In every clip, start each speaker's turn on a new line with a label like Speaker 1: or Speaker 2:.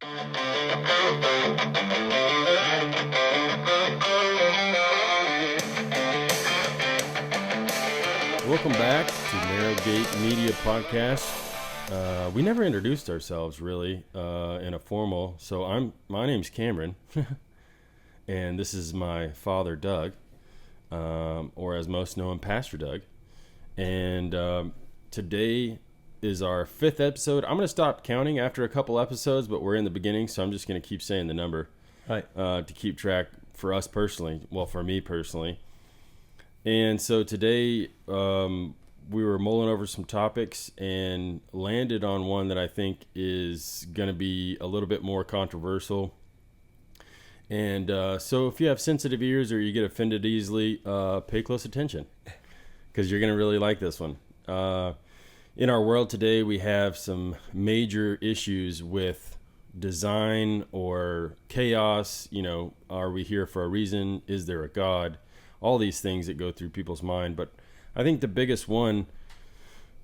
Speaker 1: Welcome back to Narrowgate Media Podcast. We never introduced ourselves really in a formal. So my name's Cameron, and this is my father, Doug, or as most know him, Pastor Doug. And today is our 5th episode. I'm going to stop counting after a couple episodes, but we're in the beginning, so I'm just going to keep saying the number to keep track for us personally. Well, for me personally. And so today we were mulling over some topics and landed on one that I think is going to be a little bit more controversial. And so if you have sensitive ears or you get offended easily, pay close attention because you're going to really like this one. In our world today, we have some major issues with design or chaos. You know, are we here for a reason? Is there a God? All these things that go through people's mind. But I think the biggest one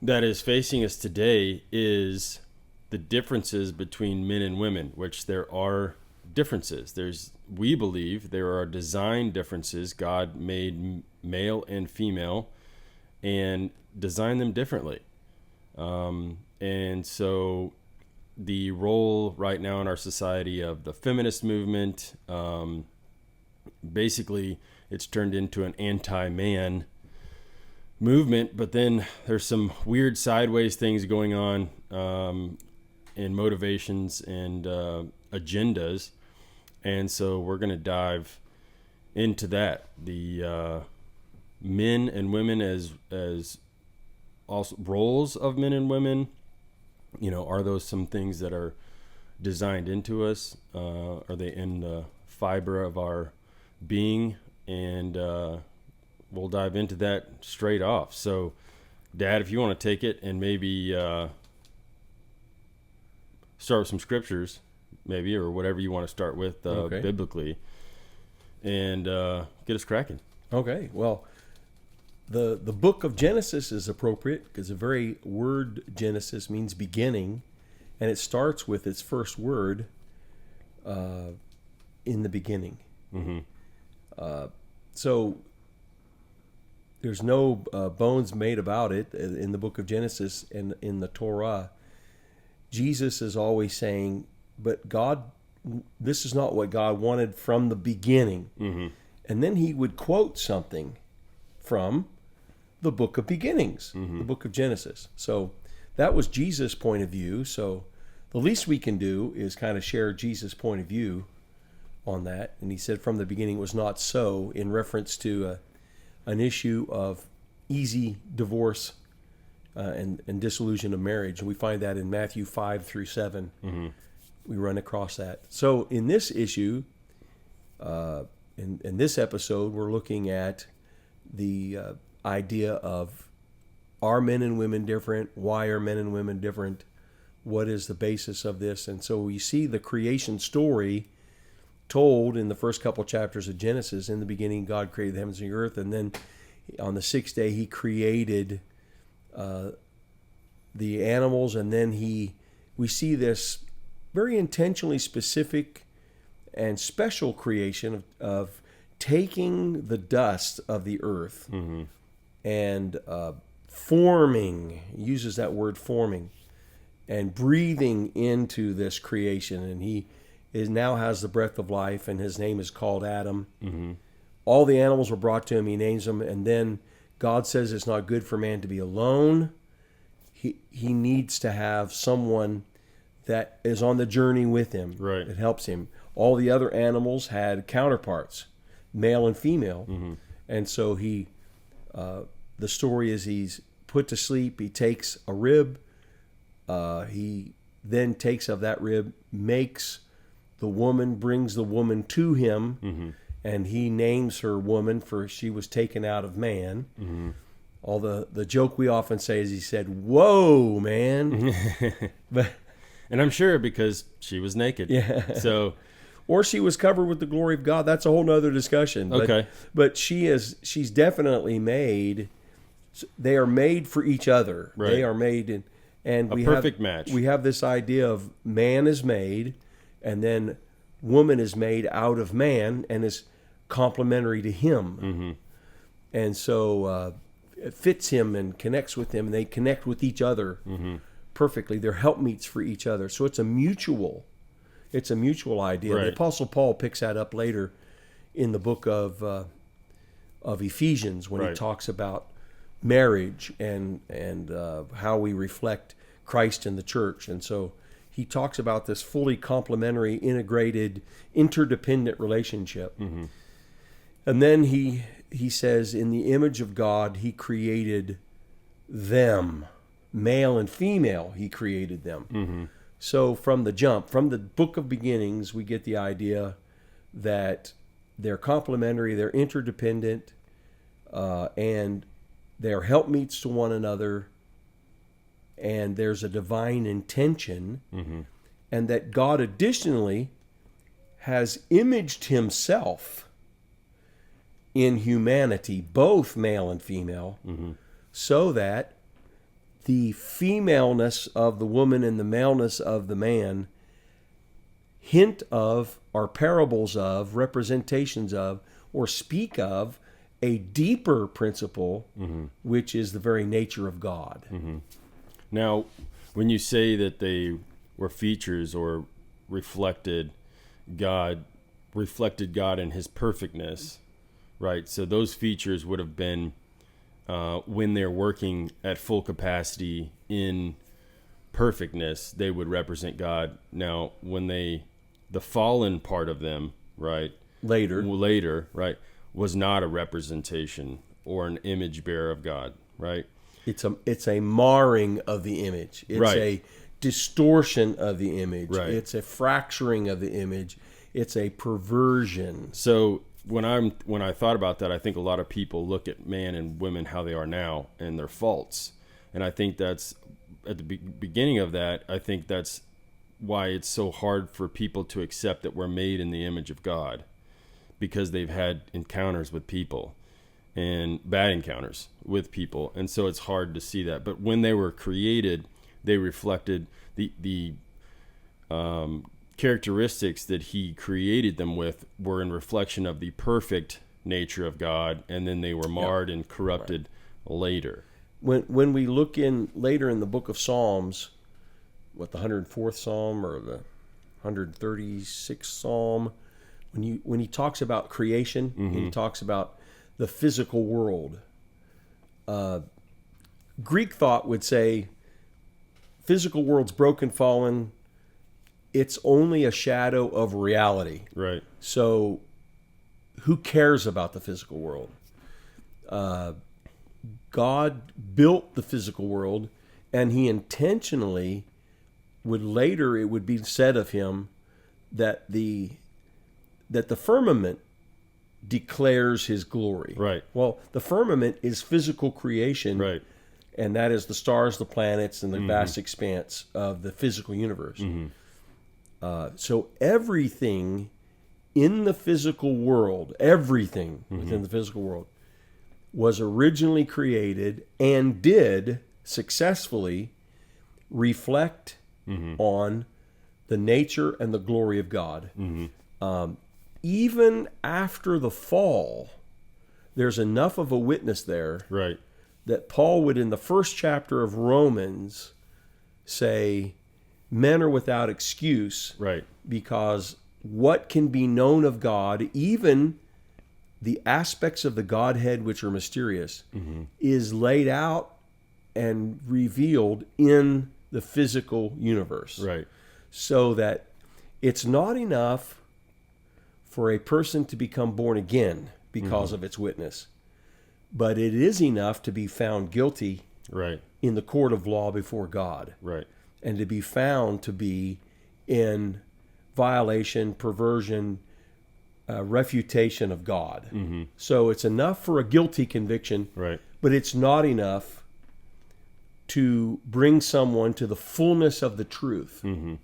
Speaker 1: that is facing us today is the differences between men and women, which there are differences. We believe there are design differences. God made male and female and designed them differently. And so the role right now in our society of the feminist movement, basically it's turned into an anti-man movement, but then there's some weird sideways things going on in motivations and agendas. And so we're going to dive into that. The men and women as also roles of men and women, you know, are those some things that are designed into us? Are they in the fiber of our being? And we'll dive into that straight off. So, Dad, if you want to take it and maybe start with some scriptures, maybe, or whatever you want to start with biblically, and get us cracking.
Speaker 2: Okay. Well, the book of Genesis is appropriate because the very word Genesis means beginning, and it starts with its first word, in the beginning. Mm-hmm. So there's no bones made about it in the book of Genesis and in the Torah. Jesus is always saying, but God, this is not what God wanted from the beginning. Mm-hmm. And then he would quote something from the book of beginnings, mm-hmm. the book of Genesis. So that was Jesus' point of view. So the least we can do is kind of share Jesus' point of view on that. And he said from the beginning it was not so, in reference to an issue of easy divorce and dissolution of marriage. And we find that in Matthew 5-7. Mm-hmm. We run across that. So in this issue, in this episode, we're looking at the idea of, are men and women different? Why are men and women different? What is the basis of this? And so we see the creation story told in the first couple chapters of Genesis. In the beginning, God created the heavens and the earth, and then on the 6th day, he created the animals, and then we see this very intentionally specific and special creation of taking the dust of the earth mm-hmm. and forming, he uses that word forming, and breathing into this creation, and he now has the breath of life, and his name is called Adam. Mm-hmm. All the animals were brought to him. He names them, and then God says it's not good for man to be alone. He needs to have someone that is on the journey with him,
Speaker 1: right,
Speaker 2: that helps him. All the other animals had counterparts, male and female, mm-hmm. and so the story is he's put to sleep. He takes a rib. He then takes of that rib, makes the woman, brings the woman to him, mm-hmm. and he names her woman, for she was taken out of man. Mm-hmm. All the joke we often say is he said, "Whoa, man!"
Speaker 1: And I'm sure because she was naked.
Speaker 2: Yeah.
Speaker 1: So,
Speaker 2: or she was covered with the glory of God. That's a whole nother discussion.
Speaker 1: Okay.
Speaker 2: But she's definitely made. They are made for each other.
Speaker 1: Right.
Speaker 2: They are made and
Speaker 1: a perfect match.
Speaker 2: We have this idea of man is made, And then woman is made out of man and is complementary to him.
Speaker 1: Mm-hmm.
Speaker 2: And so it fits him and connects with him, and they connect with each other
Speaker 1: Mm-hmm.
Speaker 2: perfectly. They're helpmeets for each other. So it's a mutual idea.
Speaker 1: Right.
Speaker 2: The Apostle Paul picks that up later in the book of Ephesians when he
Speaker 1: Right.
Speaker 2: talks about marriage and how we reflect Christ in the church. And so he talks about this fully complementary, integrated, interdependent relationship.
Speaker 1: Mm-hmm.
Speaker 2: And then he says, in the image of God, he created them. Male and female, he created them.
Speaker 1: Mm-hmm.
Speaker 2: So from the jump, from the book of beginnings, we get the idea that they're complementary, they're interdependent, and they're helpmeets to one another, and there's a divine intention,
Speaker 1: Mm-hmm.
Speaker 2: and that God additionally has imaged himself in humanity, both male and female,
Speaker 1: Mm-hmm.
Speaker 2: so that the femaleness of the woman and the maleness of the man hint of, are parables of, representations of, or speak of a deeper principle,
Speaker 1: Mm-hmm.
Speaker 2: which is the very nature of God.
Speaker 1: Mm-hmm. Now, when you say that they were features or reflected God in his perfectness, right? So those features would have been when they're working at full capacity in perfectness, they would represent God. Now, when the fallen part of them, right? Later, right, was not a representation or an image bearer of God, right?
Speaker 2: It's a marring of the image. It's
Speaker 1: Right.
Speaker 2: a distortion of the image.
Speaker 1: Right.
Speaker 2: It's a fracturing of the image. It's a perversion.
Speaker 1: So when I thought about that, I think a lot of people look at man and women how they are now and their faults, and I think that's at the beginning of that. I think that's why it's so hard for people to accept that we're made in the image of God, because they've had encounters with people and bad encounters with people, and so it's hard to see that. But when they were created, they reflected the characteristics that he created them with were in reflection of the perfect nature of God, and then they were marred and corrupted later.
Speaker 2: When we look in later in the book of Psalms, the 104th Psalm or the 136th Psalm, when he talks about creation,
Speaker 1: Mm-hmm.
Speaker 2: and he talks about the physical world, Greek thought would say, physical world's broken, fallen. It's only a shadow of reality.
Speaker 1: Right.
Speaker 2: So who cares about the physical world? God built the physical world, and he intentionally it would be said of him that the firmament declares his glory.
Speaker 1: Right.
Speaker 2: Well, the firmament is physical creation.
Speaker 1: Right.
Speaker 2: And that is the stars, the planets, and the
Speaker 1: Mm-hmm.
Speaker 2: vast expanse of the physical universe.
Speaker 1: Mm-hmm.
Speaker 2: So everything in the physical world, everything
Speaker 1: Mm-hmm.
Speaker 2: within the physical world, was originally created and did successfully reflect
Speaker 1: Mm-hmm.
Speaker 2: on the nature and the glory of God.
Speaker 1: Mm-hmm.
Speaker 2: Even after the fall, there's enough of a witness there
Speaker 1: Right.
Speaker 2: that Paul would, in the first chapter of Romans, say, men are without excuse,
Speaker 1: Right.
Speaker 2: because what can be known of God, even the aspects of the Godhead which are mysterious,
Speaker 1: Mm-hmm.
Speaker 2: is laid out and revealed in the physical universe.
Speaker 1: Right.
Speaker 2: So that it's not enough for a person to become born again because
Speaker 1: Mm-hmm.
Speaker 2: of its witness, but it is enough to be found guilty
Speaker 1: Right.
Speaker 2: in the court of law before God,
Speaker 1: Right.
Speaker 2: and to be found to be in violation, perversion, refutation of God.
Speaker 1: Mm-hmm.
Speaker 2: So it's enough for a guilty conviction,
Speaker 1: Right.
Speaker 2: but it's not enough to bring someone to the fullness of the truth.
Speaker 1: Mm-hmm.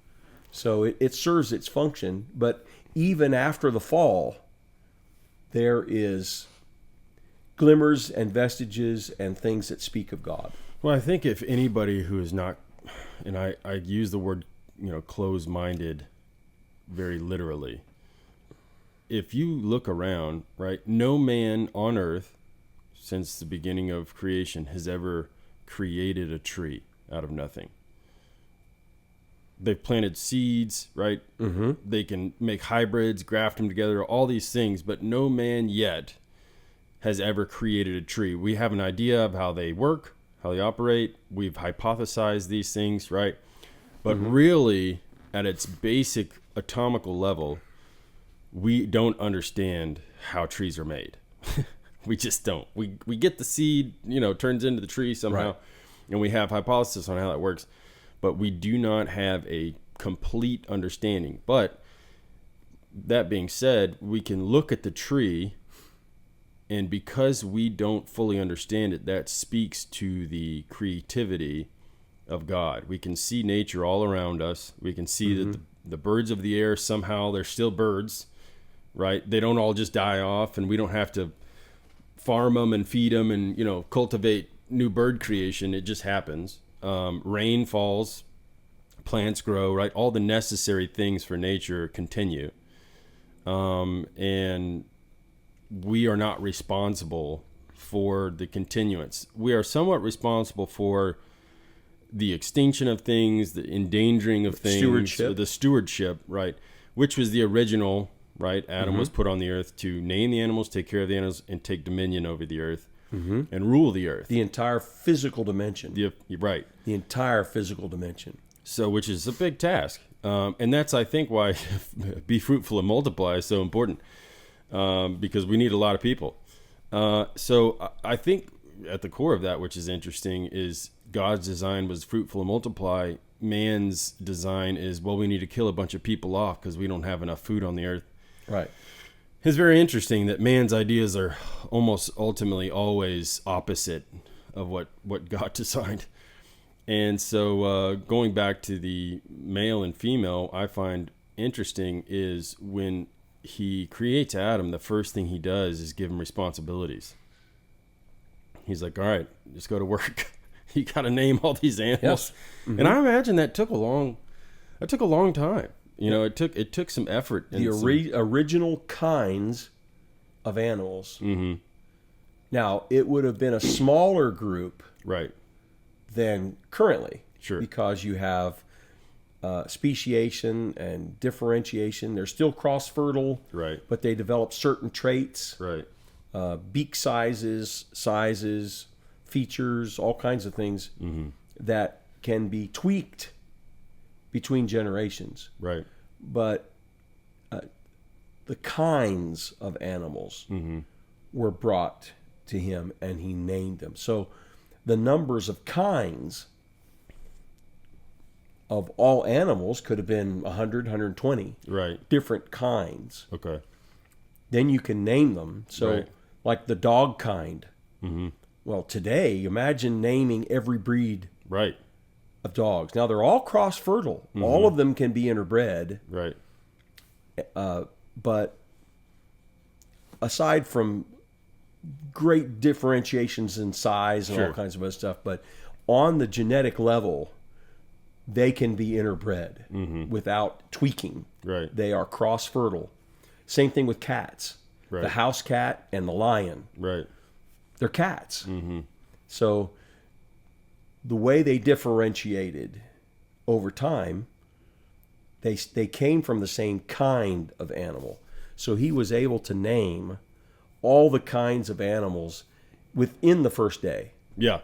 Speaker 2: So it serves its function, but even after the fall, there is glimmers and vestiges and things that speak of God.
Speaker 1: Well, I think if anybody who is not, and I use the word, closed-minded very literally. If you look around, right, no man on earth since the beginning of creation has ever created a tree out of nothing. They've planted seeds, right?
Speaker 2: Mm-hmm.
Speaker 1: They can make hybrids, graft them together, all these things, but no man yet has ever created a tree. We have an idea of how they work, how they operate. We've hypothesized these things, right? But really, at its basic atomical level, we don't understand how trees are made. We just don't. We get the seed, turns into the tree somehow,
Speaker 2: Right.
Speaker 1: and we have hypothesis on how that works, but we do not have a complete understanding. But that being said, we can look at the tree, and because we don't fully understand it, that speaks to the creativity of God. We can see nature all around us. We can see that the birds of the air, somehow they're still birds, right? They don't all just die off, and we don't have to farm them and feed them and, cultivate new bird creation. It just happens. Rain falls, plants grow, right? All the necessary things for nature continue. And we are not responsible for the continuance. We are somewhat responsible for the extinction of things, the endangering of things, the stewardship, right? Which was the original, right? Adam was put on the earth to name the animals, take care of the animals, and take dominion over the earth and rule the earth.
Speaker 2: The entire physical dimension.
Speaker 1: Right.
Speaker 2: The entire physical dimension.
Speaker 1: So, which is a big task. And that's, I think, why be fruitful and multiply is so important, because we need a lot of people. So I think at the core of that, which is interesting, is God's design was fruitful and multiply. Man's design is, we need to kill a bunch of people off because we don't have enough food on the earth.
Speaker 2: Right.
Speaker 1: It's very interesting that man's ideas are almost ultimately always opposite of what God designed. And so going back to the male and female, I find interesting is when he creates Adam, the first thing he does is give him responsibilities. He's like, all right, just go to work. You got to name all these animals. Yes. And I imagine that took a long time. It took some effort.
Speaker 2: The original kinds of animals. Mm-hmm. Now, it would have been a smaller group,
Speaker 1: right,
Speaker 2: than currently.
Speaker 1: Sure.
Speaker 2: Because you have speciation and differentiation. They're still cross-fertile,
Speaker 1: right,
Speaker 2: but they develop certain traits,
Speaker 1: right,
Speaker 2: beak sizes, features, all kinds of things that can be tweaked between generations.
Speaker 1: Right.
Speaker 2: But the kinds of animals were brought to him, and he named them. So the numbers of kinds of all animals could have been 100, 120
Speaker 1: right,
Speaker 2: different kinds.
Speaker 1: Okay.
Speaker 2: Then you can name them. So
Speaker 1: right,
Speaker 2: like the dog kind. Well, today, imagine naming every breed
Speaker 1: right,
Speaker 2: of dogs. Now, they're all cross-fertile. All of them can be interbred.
Speaker 1: right,
Speaker 2: But aside from great differentiations in size and
Speaker 1: Sure,
Speaker 2: all kinds of other stuff, but on the genetic level, they can be interbred without tweaking.
Speaker 1: right,
Speaker 2: They are cross-fertile. Same thing with cats.
Speaker 1: Right.
Speaker 2: The house cat and the lion.
Speaker 1: right,
Speaker 2: They're cats. So the way they differentiated over time, they came from the same kind of animal. So he was able to name all the kinds of animals within the first day.
Speaker 1: yeah,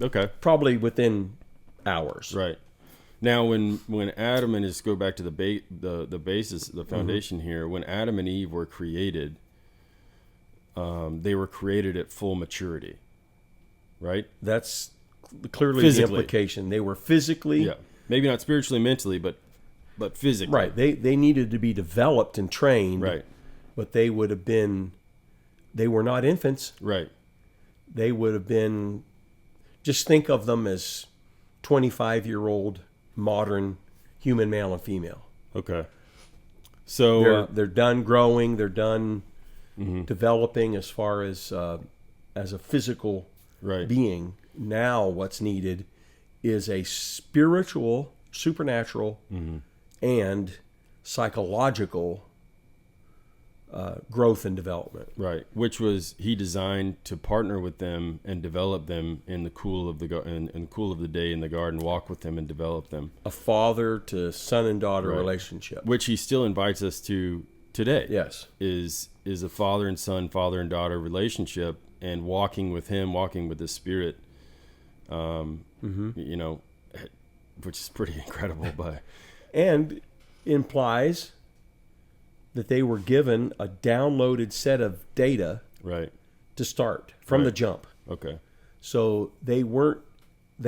Speaker 1: okay,
Speaker 2: Probably within hours.
Speaker 1: right. Now, when Adam and go back to the basis, the foundation here, when Adam and Eve were created, they were created at full maturity, right?
Speaker 2: That's clearly
Speaker 1: Physically.
Speaker 2: the implication. They were physically,
Speaker 1: Yeah, maybe not spiritually, mentally, but physically,
Speaker 2: right. They needed to be developed and trained,
Speaker 1: right,
Speaker 2: but they would have been. They were not infants.
Speaker 1: right,
Speaker 2: They would have been. Just think of them as 25-year-old modern human male and female.
Speaker 1: okay. So
Speaker 2: They're done growing. They're done developing as far as a physical
Speaker 1: right,
Speaker 2: being. Now what's needed is a spiritual, supernatural, and psychological growth and development.
Speaker 1: Right, which was he designed to partner with them and develop them in the cool of the day in the garden, walk with them and develop them.
Speaker 2: A father to son and daughter relationship,
Speaker 1: which he still invites us to today.
Speaker 2: Yes,
Speaker 1: is a father and son, father and daughter relationship, and walking with him, walking with the Spirit. You know, which is pretty incredible, but
Speaker 2: and implies that they were given a downloaded set of data
Speaker 1: right
Speaker 2: to start from the jump.
Speaker 1: Okay.
Speaker 2: So they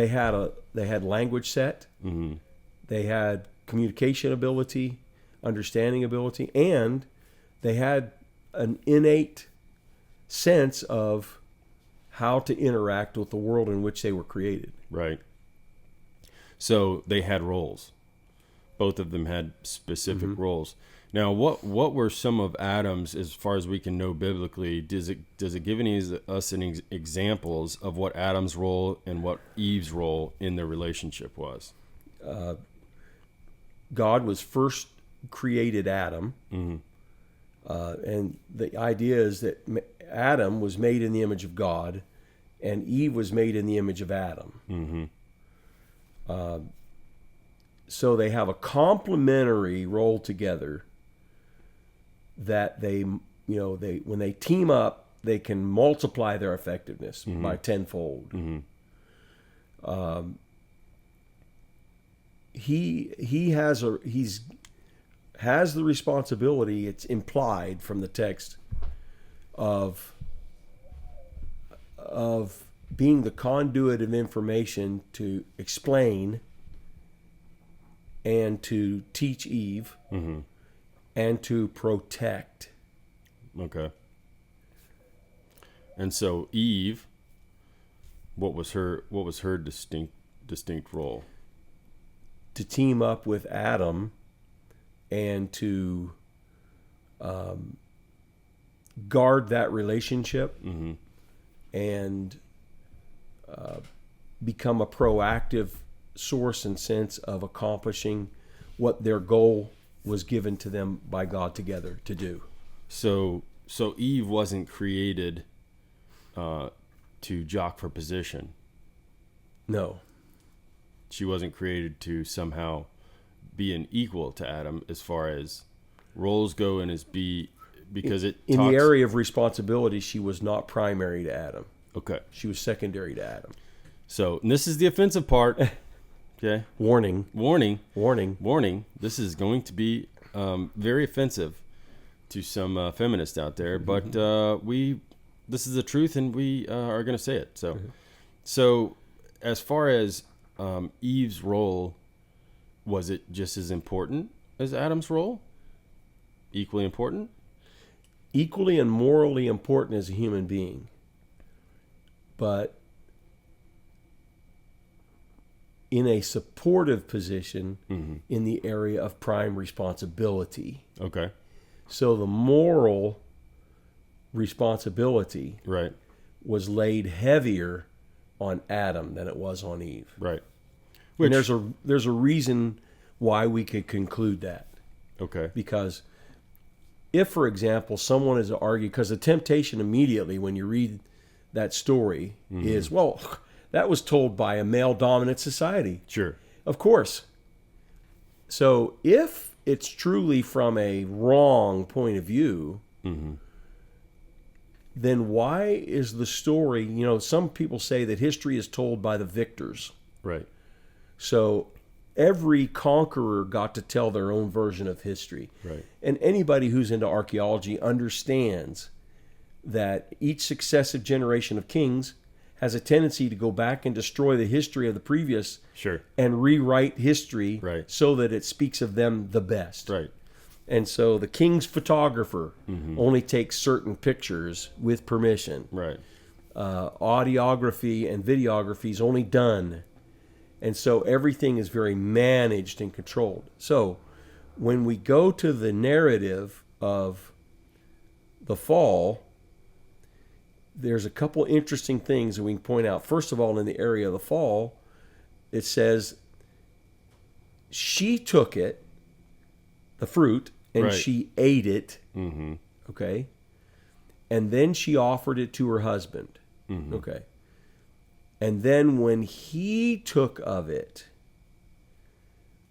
Speaker 2: had language set, they had communication ability, understanding ability, and they had an innate sense of how to interact with the world in which they were created.
Speaker 1: Right. So they had roles. Both of them had specific roles. Now, what were some of Adam's, as far as we can know biblically? Does it give us examples of what Adam's role and what Eve's role in their relationship was?
Speaker 2: God was first created Adam, and the idea is that Adam was made in the image of God, and Eve was made in the image of Adam. So they have a complementary role together. That they when they team up, they can multiply their effectiveness by tenfold. He has the responsibility. It's implied from the text of being the conduit of information to explain and to teach Eve. And to protect.
Speaker 1: Okay. And so Eve, what was her distinct role?
Speaker 2: To team up with Adam and to guard that relationship and become a proactive source and sense of accomplishing what their goal was given to them by God together to do.
Speaker 1: So Eve wasn't created to jock for position.
Speaker 2: No.
Speaker 1: She wasn't created to somehow be an equal to Adam as far as roles go, and because
Speaker 2: in the area of responsibility, she was not primary to Adam.
Speaker 1: Okay.
Speaker 2: She was secondary to Adam.
Speaker 1: So, and this is the offensive part. Okay.
Speaker 2: Warning.
Speaker 1: This is going to be very offensive to some feminists out there, but this is the truth, and we are going to say it. So as far as Eve's role, was it just as important as Adam's role? Equally important?
Speaker 2: Equally and morally important as a human being, but in a supportive position in the area of prime responsibility.
Speaker 1: Okay. So
Speaker 2: the moral responsibility was laid heavier on Adam than it was on Eve.
Speaker 1: Right.
Speaker 2: And there's a reason why we could conclude that.
Speaker 1: Okay.
Speaker 2: Because if, for example, someone is to argue, because the temptation immediately when you read that story is, well, that was told by a male-dominant society.
Speaker 1: Sure.
Speaker 2: Of course. So if it's truly from a wrong point of view, then why is the story, some people say that history is told by the victors.
Speaker 1: Right.
Speaker 2: So every conqueror got to tell their own version of history.
Speaker 1: Right.
Speaker 2: And anybody who's into archaeology understands that each successive generation of kings has a tendency to go back and destroy the history of the previous and rewrite history so that it speaks of them the best.
Speaker 1: Right.
Speaker 2: And so the king's photographer only takes certain pictures with permission.
Speaker 1: Right.
Speaker 2: Audiography and videography is only done. And so everything is very managed and controlled. So when we go to the narrative of the fall, there's a couple interesting things that we can point out. First of all, in the area of the fall, it says she took it the fruit, and
Speaker 1: Right.
Speaker 2: she ate it.
Speaker 1: Mm-hmm.
Speaker 2: Okay. And then she offered it to her husband.
Speaker 1: Mm-hmm.
Speaker 2: Okay. And then when he took of it,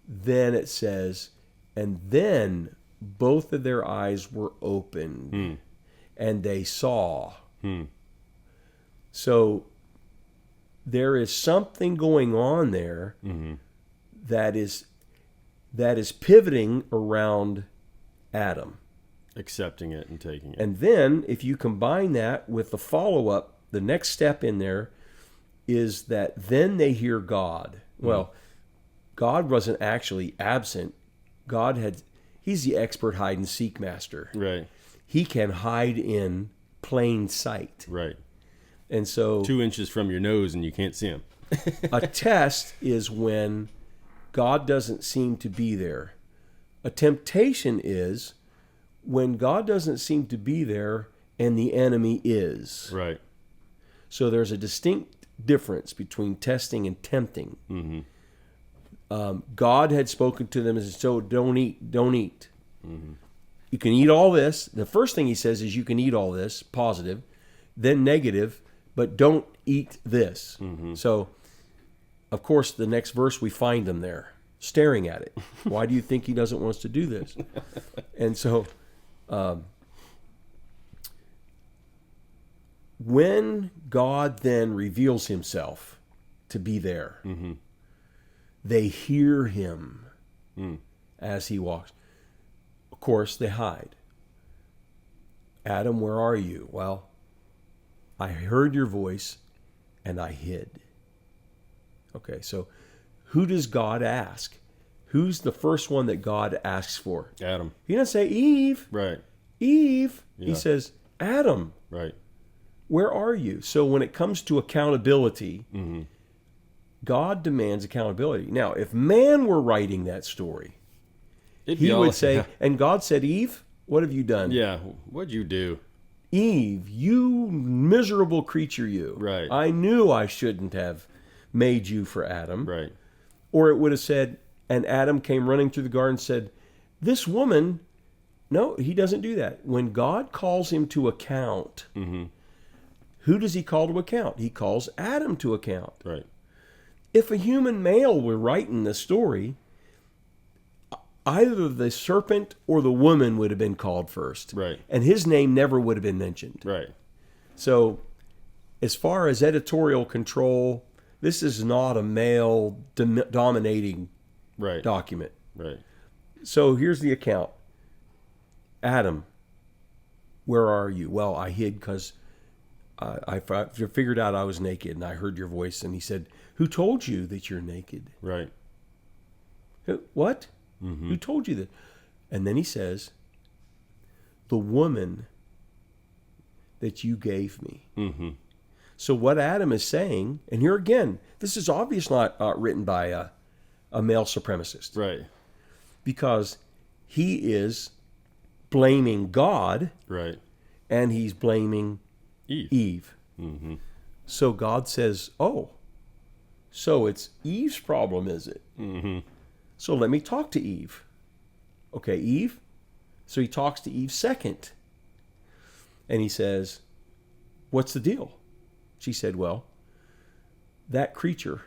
Speaker 2: then it says, and then both of their eyes were opened and they saw. So there is something going on there that is pivoting around Adam.
Speaker 1: Accepting it and taking it.
Speaker 2: And then if you combine that with the follow-up, the next step in there is that then they hear God. Well, God wasn't actually absent. He's the expert hide and seek master.
Speaker 1: Right.
Speaker 2: He can hide in plain sight.
Speaker 1: Right.
Speaker 2: And so
Speaker 1: 2 inches from your nose and you can't see him.
Speaker 2: a test is when God doesn't seem to be there. A temptation is when God doesn't seem to be there and the enemy is.
Speaker 1: Right.
Speaker 2: So there's a distinct difference between testing and tempting. God had spoken to them and said, so don't eat, don't eat. You can eat all this. The first thing he says is you can eat all this, positive, then negative, but don't eat this. So, of course, the next verse we find them there, staring at it. Why do you think he doesn't want us to do this? And so, when God then reveals himself to be there, they hear him as he walks. Of course, they hide. Adam, where are you? Well, I heard your voice and I hid. Okay, so who does God ask? Who's the first one that God asks for?
Speaker 1: Adam.
Speaker 2: He doesn't say Eve.
Speaker 1: Right.
Speaker 2: Eve.
Speaker 1: Yeah.
Speaker 2: He says, Adam,
Speaker 1: Right.
Speaker 2: where are you? So when it comes to accountability, God demands accountability. Now, if man were writing that story, he would say, and God said, Eve, what have you done?
Speaker 1: Yeah. What'd you do?
Speaker 2: Eve, you miserable creature, you.
Speaker 1: Right.
Speaker 2: I knew I shouldn't have made you for Adam.
Speaker 1: Right.
Speaker 2: Or it would have said, and Adam came running through the garden and said, this woman, no, he doesn't do that. When God calls him to account, who does he call to account? He calls Adam to account.
Speaker 1: Right.
Speaker 2: If a human male were writing the story, either the serpent or the woman would have been called first.
Speaker 1: Right.
Speaker 2: And his name never would have been mentioned.
Speaker 1: Right.
Speaker 2: So as far as editorial control, this is not a male dominating
Speaker 1: Right.
Speaker 2: document.
Speaker 1: Right.
Speaker 2: So here's the account. Adam, where are you? Well, I hid because I figured out I was naked and I heard your voice. And he said, who told you that you're naked?
Speaker 1: Right.
Speaker 2: What? Who told you that? And then he says, the woman that you gave me. So what Adam is saying, and here again, this is obviously not written by a male supremacist.
Speaker 1: Right.
Speaker 2: Because he is blaming God.
Speaker 1: Right.
Speaker 2: And he's blaming Eve. So God says, oh, so it's Eve's problem, is it? So let me talk to Eve. Okay, Eve. So he talks to Eve second. And he says, what's the deal? She said, well, that creature.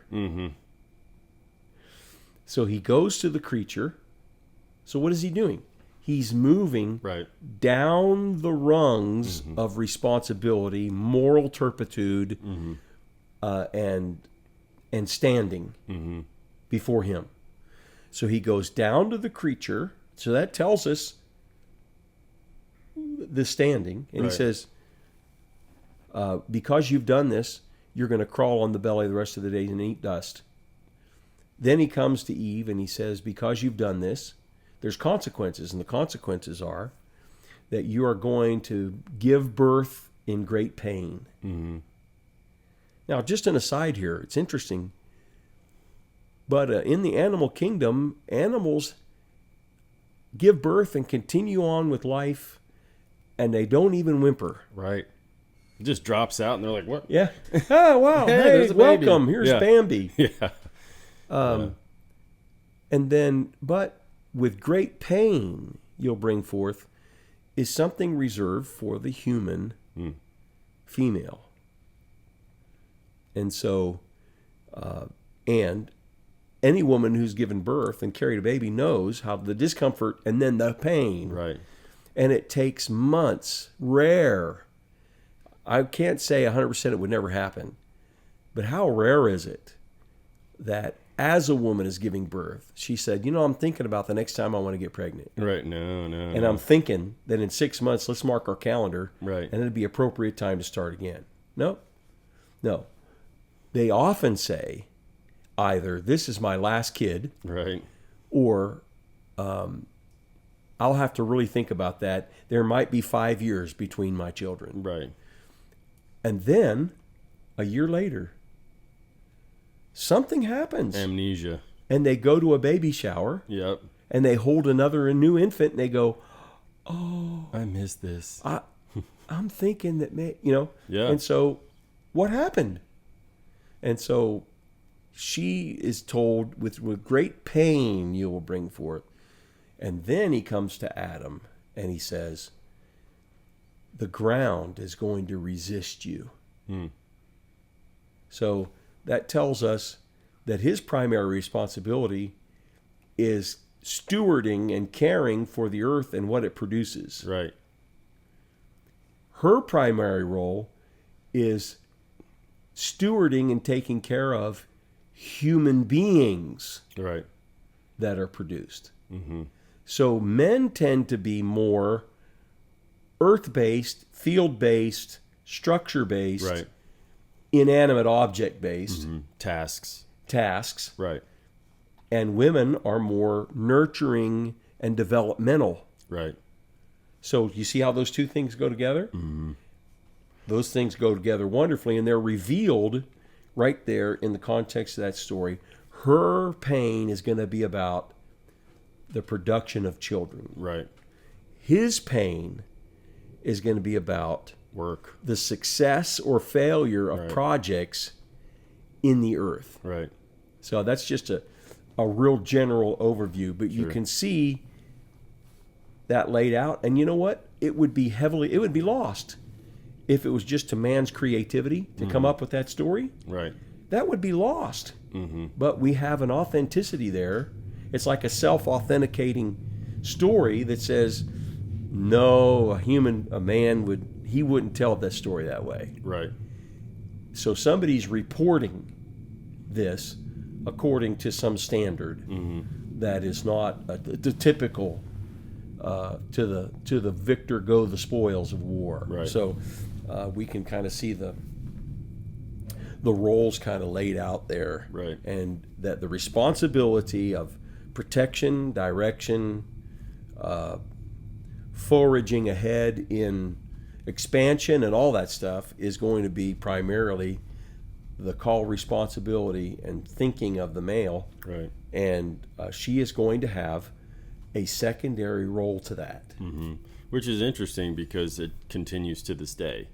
Speaker 2: So he goes to the creature. So what is he doing? He's moving down the rungs of responsibility, moral turpitude, and standing before him. So he goes down to the creature. So that tells us the standing. And he says, because you've done this, you're going to crawl on the belly the rest of the day and eat dust. Then he comes to Eve and he says, because you've done this, there's consequences. And the consequences are that you are going to give birth in great pain. Now, just an aside here, it's interesting. But in the animal kingdom, animals give birth and continue on with life, and they don't even whimper.
Speaker 1: Right. It just drops out, and they're like, what?
Speaker 2: Yeah. Oh, wow.
Speaker 1: Hey,
Speaker 2: Hey,
Speaker 1: there's a baby.
Speaker 2: welcome. Here's
Speaker 1: Yeah.
Speaker 2: Bambi.
Speaker 1: Yeah.
Speaker 2: And then, but with great pain you'll bring forth is something reserved for the human female. And so, and any woman who's given birth and carried a baby knows how the discomfort and then the pain.
Speaker 1: Right.
Speaker 2: And it takes months, rare. I can't say 100% it would never happen, but how rare is it that as a woman is giving birth, she said, I'm thinking about the next time I want to get pregnant.
Speaker 1: Right. No.
Speaker 2: And I'm thinking that in 6 months, let's mark our calendar.
Speaker 1: Right.
Speaker 2: And it'd be appropriate time to start again. No. They often say either this is my last kid.
Speaker 1: Right.
Speaker 2: Or I'll have to really think about that. There might be 5 years between my children.
Speaker 1: Right.
Speaker 2: And then a year later, something happens.
Speaker 1: Amnesia.
Speaker 2: And they go to a baby shower.
Speaker 1: Yep.
Speaker 2: And they hold a new infant and they go, oh,
Speaker 1: I missed this.
Speaker 2: I'm thinking that,
Speaker 1: Yeah.
Speaker 2: And so what happened? And so she is told with great pain you will bring forth. And then he comes to Adam and he says, the ground is going to resist you. So that tells us that his primary responsibility is stewarding and caring for the earth and what it produces.
Speaker 1: Right.
Speaker 2: Her primary role is stewarding and taking care of human beings
Speaker 1: Right.
Speaker 2: that are produced. So men tend to be more earth-based, field-based, structure-based,
Speaker 1: Right.
Speaker 2: inanimate object-based
Speaker 1: Tasks.
Speaker 2: tasks,
Speaker 1: Right.
Speaker 2: and women are more nurturing and developmental.
Speaker 1: Right.
Speaker 2: So you see how those two things go together? Those things go together wonderfully, and they're revealed right there in the context of that story. Her pain is going to be about the production of children.
Speaker 1: Right.
Speaker 2: His pain is going to be about
Speaker 1: Work.
Speaker 2: the success or failure of
Speaker 1: Right.
Speaker 2: projects in the earth.
Speaker 1: Right.
Speaker 2: So that's just a real general overview, but you
Speaker 1: Sure.
Speaker 2: can see that laid out. And you know what? It would be lost if it was just to man's creativity to come up with that story.
Speaker 1: Right.
Speaker 2: That would be lost. But we have an authenticity there. It's like a self-authenticating story that says, no, a man wouldn't tell that story that way.
Speaker 1: Right.
Speaker 2: So somebody's reporting this according to some standard that is not the typical to the victor go the spoils of war.
Speaker 1: Right.
Speaker 2: So we can kind of see the roles kind of laid out there,
Speaker 1: Right.
Speaker 2: and that the responsibility of protection, direction, foraging ahead in expansion and all that stuff is going to be primarily the call, responsibility, and thinking of the male.
Speaker 1: Right.
Speaker 2: And she is going to have a secondary role to that.
Speaker 1: Which is interesting because it continues to this day.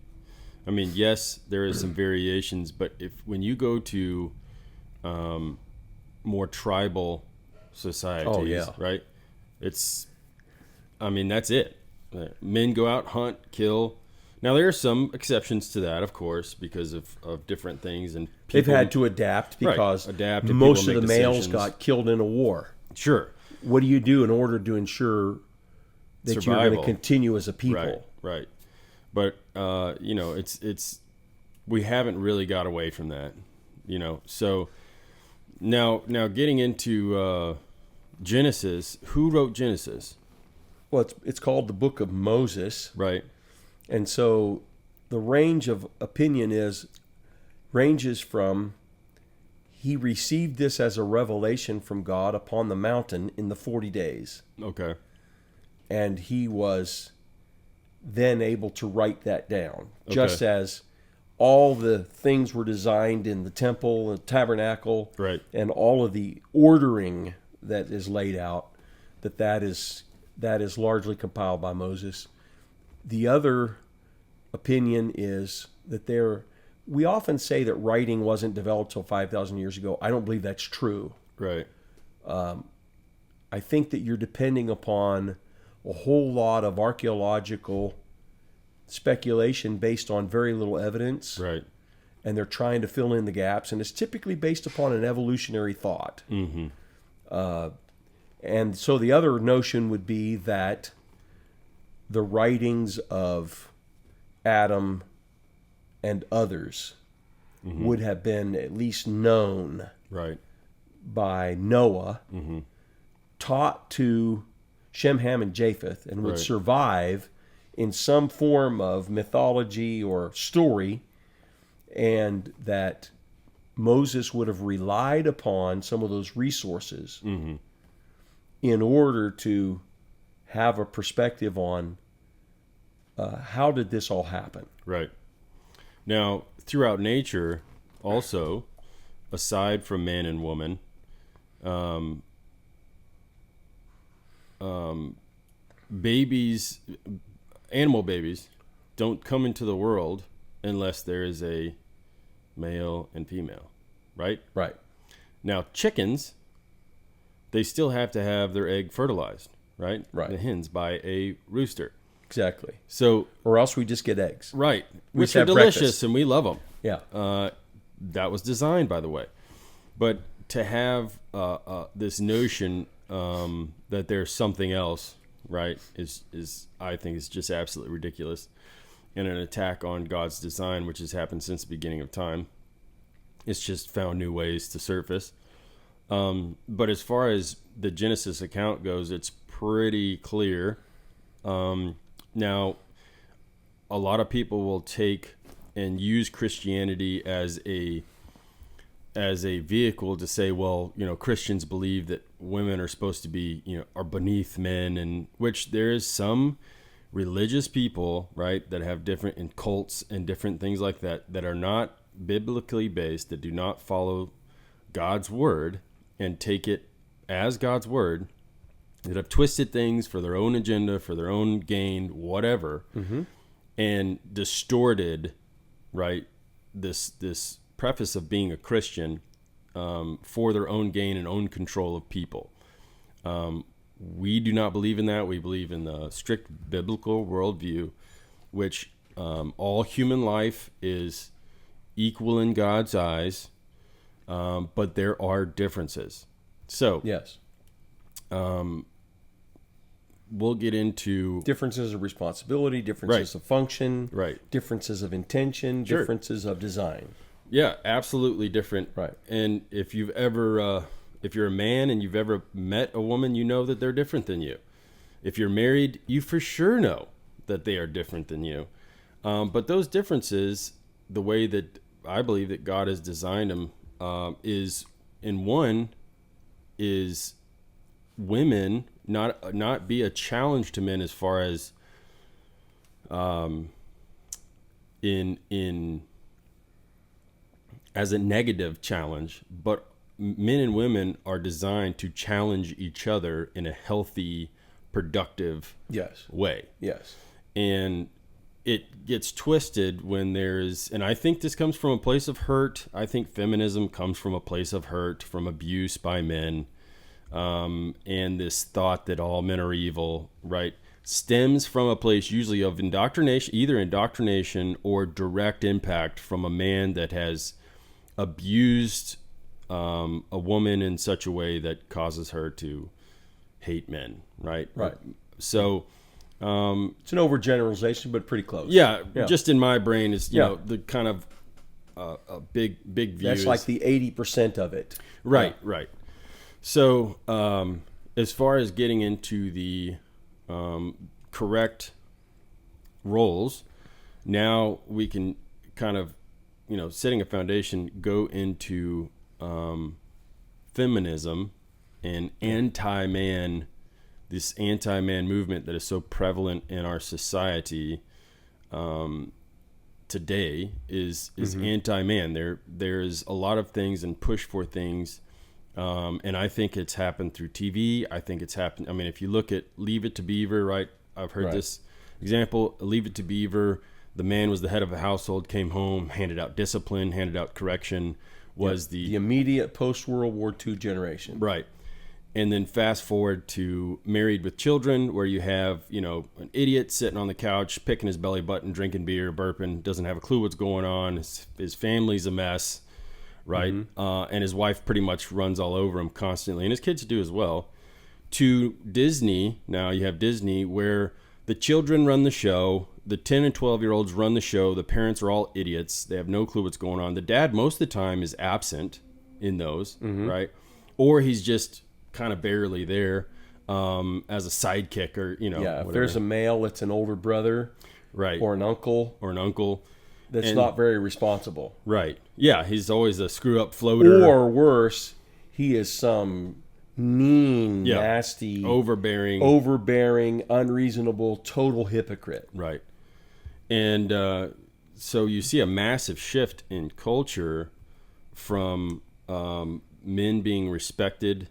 Speaker 1: I mean, yes, there is some variations, but when you go to more tribal societies, right? That's it. Men go out, hunt, kill. Now, there are some exceptions to that, of course, because of different things. And
Speaker 2: They've had to adapt because
Speaker 1: adapt, and
Speaker 2: most
Speaker 1: people
Speaker 2: of the
Speaker 1: make
Speaker 2: males
Speaker 1: decisions.
Speaker 2: got killed in a war.
Speaker 1: Sure.
Speaker 2: What do you do in order to ensure that you're going
Speaker 1: Survival.
Speaker 2: to continue as a people?
Speaker 1: Right. But, it's we haven't really got away from that, So now getting into Genesis, who wrote Genesis?
Speaker 2: Well, it's called the Book of Moses.
Speaker 1: Right.
Speaker 2: And so the range of opinion ranges from he received this as a revelation from God upon the mountain in the 40 days.
Speaker 1: Okay.
Speaker 2: And he was then able to write that down. Just as all the things were designed in the temple and tabernacle,
Speaker 1: Right.
Speaker 2: and all of the ordering that is laid out, that is largely compiled by Moses. The other opinion is that we often say that writing wasn't developed till 5,000 years ago. I don't believe that's true.
Speaker 1: Right.
Speaker 2: I think that you're depending upon a whole lot of archaeological speculation based on very little evidence.
Speaker 1: Right.
Speaker 2: And they're trying to fill in the gaps. And it's typically based upon an evolutionary thought.
Speaker 1: Mm-hmm.
Speaker 2: And so the other notion would be that the writings of Adam and others would have been at least known
Speaker 1: Right.
Speaker 2: by Noah, taught to Shem, Ham, and Japheth, and would
Speaker 1: Right.
Speaker 2: survive in some form of mythology or story, and that Moses would have relied upon some of those resources in order to have a perspective on how did this all happen.
Speaker 1: Right. Now, throughout nature, also, aside from man and woman, animal babies don't come into the world unless there is a male and female, right?
Speaker 2: Right.
Speaker 1: Now, chickens, they still have to have their egg fertilized, right?
Speaker 2: Right.
Speaker 1: The hens by a rooster.
Speaker 2: Exactly.
Speaker 1: So,
Speaker 2: Or else we just get eggs.
Speaker 1: right,
Speaker 2: We
Speaker 1: which
Speaker 2: just
Speaker 1: are
Speaker 2: have
Speaker 1: delicious
Speaker 2: breakfast.
Speaker 1: and we love them.
Speaker 2: Yeah.
Speaker 1: That was designed, by the way. But to have this notion that there's something else, right, is I think is just absolutely ridiculous, and an attack on God's design, which has happened since the beginning of time. It's just found new ways to surface. But as far as the Genesis account goes, it's pretty clear. Now, a lot of people will take and use Christianity as a vehicle to say, well, Christians believe that women are supposed to be, are beneath men, and which there is some religious people, right, that have different in cults and different things like that are not biblically based, that do not follow God's word and take it as God's word, that have twisted things for their own agenda, for their own gain, whatever, and distorted, right, this preface of being a Christian for their own gain and own control of people. We do not believe in that. We believe in the strict biblical worldview, which all human life is equal in God's eyes, but there are differences. So,
Speaker 2: Yes.
Speaker 1: we'll get into
Speaker 2: Differences of responsibility, differences of function,
Speaker 1: Right.
Speaker 2: differences of intention,
Speaker 1: Sure.
Speaker 2: differences of design.
Speaker 1: Yeah, absolutely different.
Speaker 2: Right.
Speaker 1: And if you've ever, if you're a man and you've ever met a woman, you know that they're different than you. If you're married, you for sure know that they are different than you. But those differences, the way that I believe that God has designed them, is women not be a challenge to men as far as as a negative challenge, but men and women are designed to challenge each other in a healthy, productive
Speaker 2: Yes.
Speaker 1: way.
Speaker 2: Yes.
Speaker 1: And it gets twisted when and I think this comes from a place of hurt. I think feminism comes from a place of hurt, from abuse by men. And this thought that all men are evil, right, stems from a place usually of indoctrination, either indoctrination or direct impact from a man that has abused a woman in such a way that causes her to hate men, right?
Speaker 2: Right.
Speaker 1: So,
Speaker 2: It's an overgeneralization, but pretty close.
Speaker 1: yeah, just in my brain is, you
Speaker 2: Yeah.
Speaker 1: know, the kind of a big view.
Speaker 2: That's like the 80% of it.
Speaker 1: Right, right. So, as far as getting into the correct roles, now we can kind of, setting a foundation, go into feminism and this anti-man movement that is so prevalent in our society today is anti-man. There's a lot of things and push for things. And I think it's happened through TV. I think it's happened. I mean, if you look at Leave It to Beaver, right? I've heard this example. Leave It to Beaver. The man was the head of a household, came home, handed out discipline, handed out correction, was
Speaker 2: the immediate post-World War II generation.
Speaker 1: Right. And then fast forward to Married with Children, where you have, an idiot sitting on the couch, picking his belly button, drinking beer, burping, doesn't have a clue what's going on. His family's a mess, right? And his wife pretty much runs all over him constantly, and his kids do as well. To Disney, now you have Disney, where the children run the show, the 10 and 12-year-olds run the show, the parents are all idiots, they have no clue what's going on. The dad, most of the time, is absent in those, right? Or he's just kind of barely there as a sidekick, or
Speaker 2: if there's a male, it's an older brother,
Speaker 1: right,
Speaker 2: or an uncle that's not very responsible,
Speaker 1: right? Yeah, he's always a screw up floater,
Speaker 2: or worse, he is some mean, nasty, overbearing, unreasonable, total hypocrite,
Speaker 1: right? And so you see a massive shift in culture from men being respected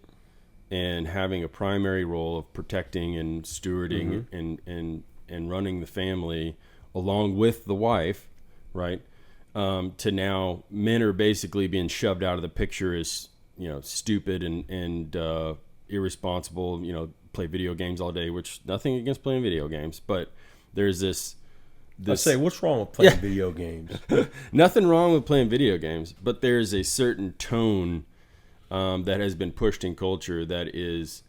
Speaker 1: and having a primary role of protecting and stewarding and running the family along with the wife, right? To now men are basically being shoved out of the picture as, stupid and irresponsible, play video games all day, which nothing against playing video games, but there's this
Speaker 2: I say, what's wrong with playing video games?
Speaker 1: Nothing wrong with playing video games, but there's a certain tone that has been pushed in culture that is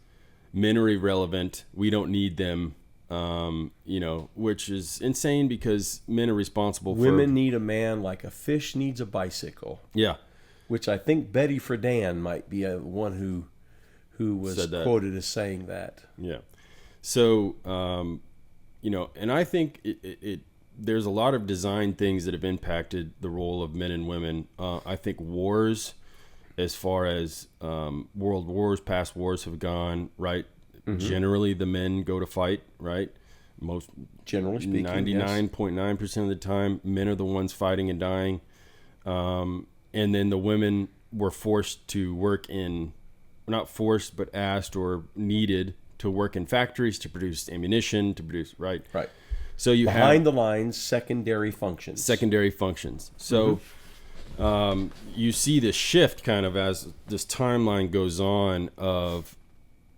Speaker 1: men are irrelevant. We don't need them, which is insane because men are responsible for...
Speaker 2: Women need a man like a fish needs a bicycle.
Speaker 1: Yeah.
Speaker 2: Which I think Betty Friedan might be one who was quoted as saying that.
Speaker 1: Yeah. So, and I think there's a lot of design things that have impacted the role of men and women. I think wars, as far as world wars, past wars have gone, right? Generally, the men go to fight, right? Most,
Speaker 2: generally speaking,
Speaker 1: 99.9% of the time, men are the ones fighting and dying. And then the women were forced to work not forced, but asked or needed to work in factories to produce ammunition, to produce, right?
Speaker 2: Right.
Speaker 1: So you
Speaker 2: behind the lines, secondary functions.
Speaker 1: So you see this shift kind of as this timeline goes on of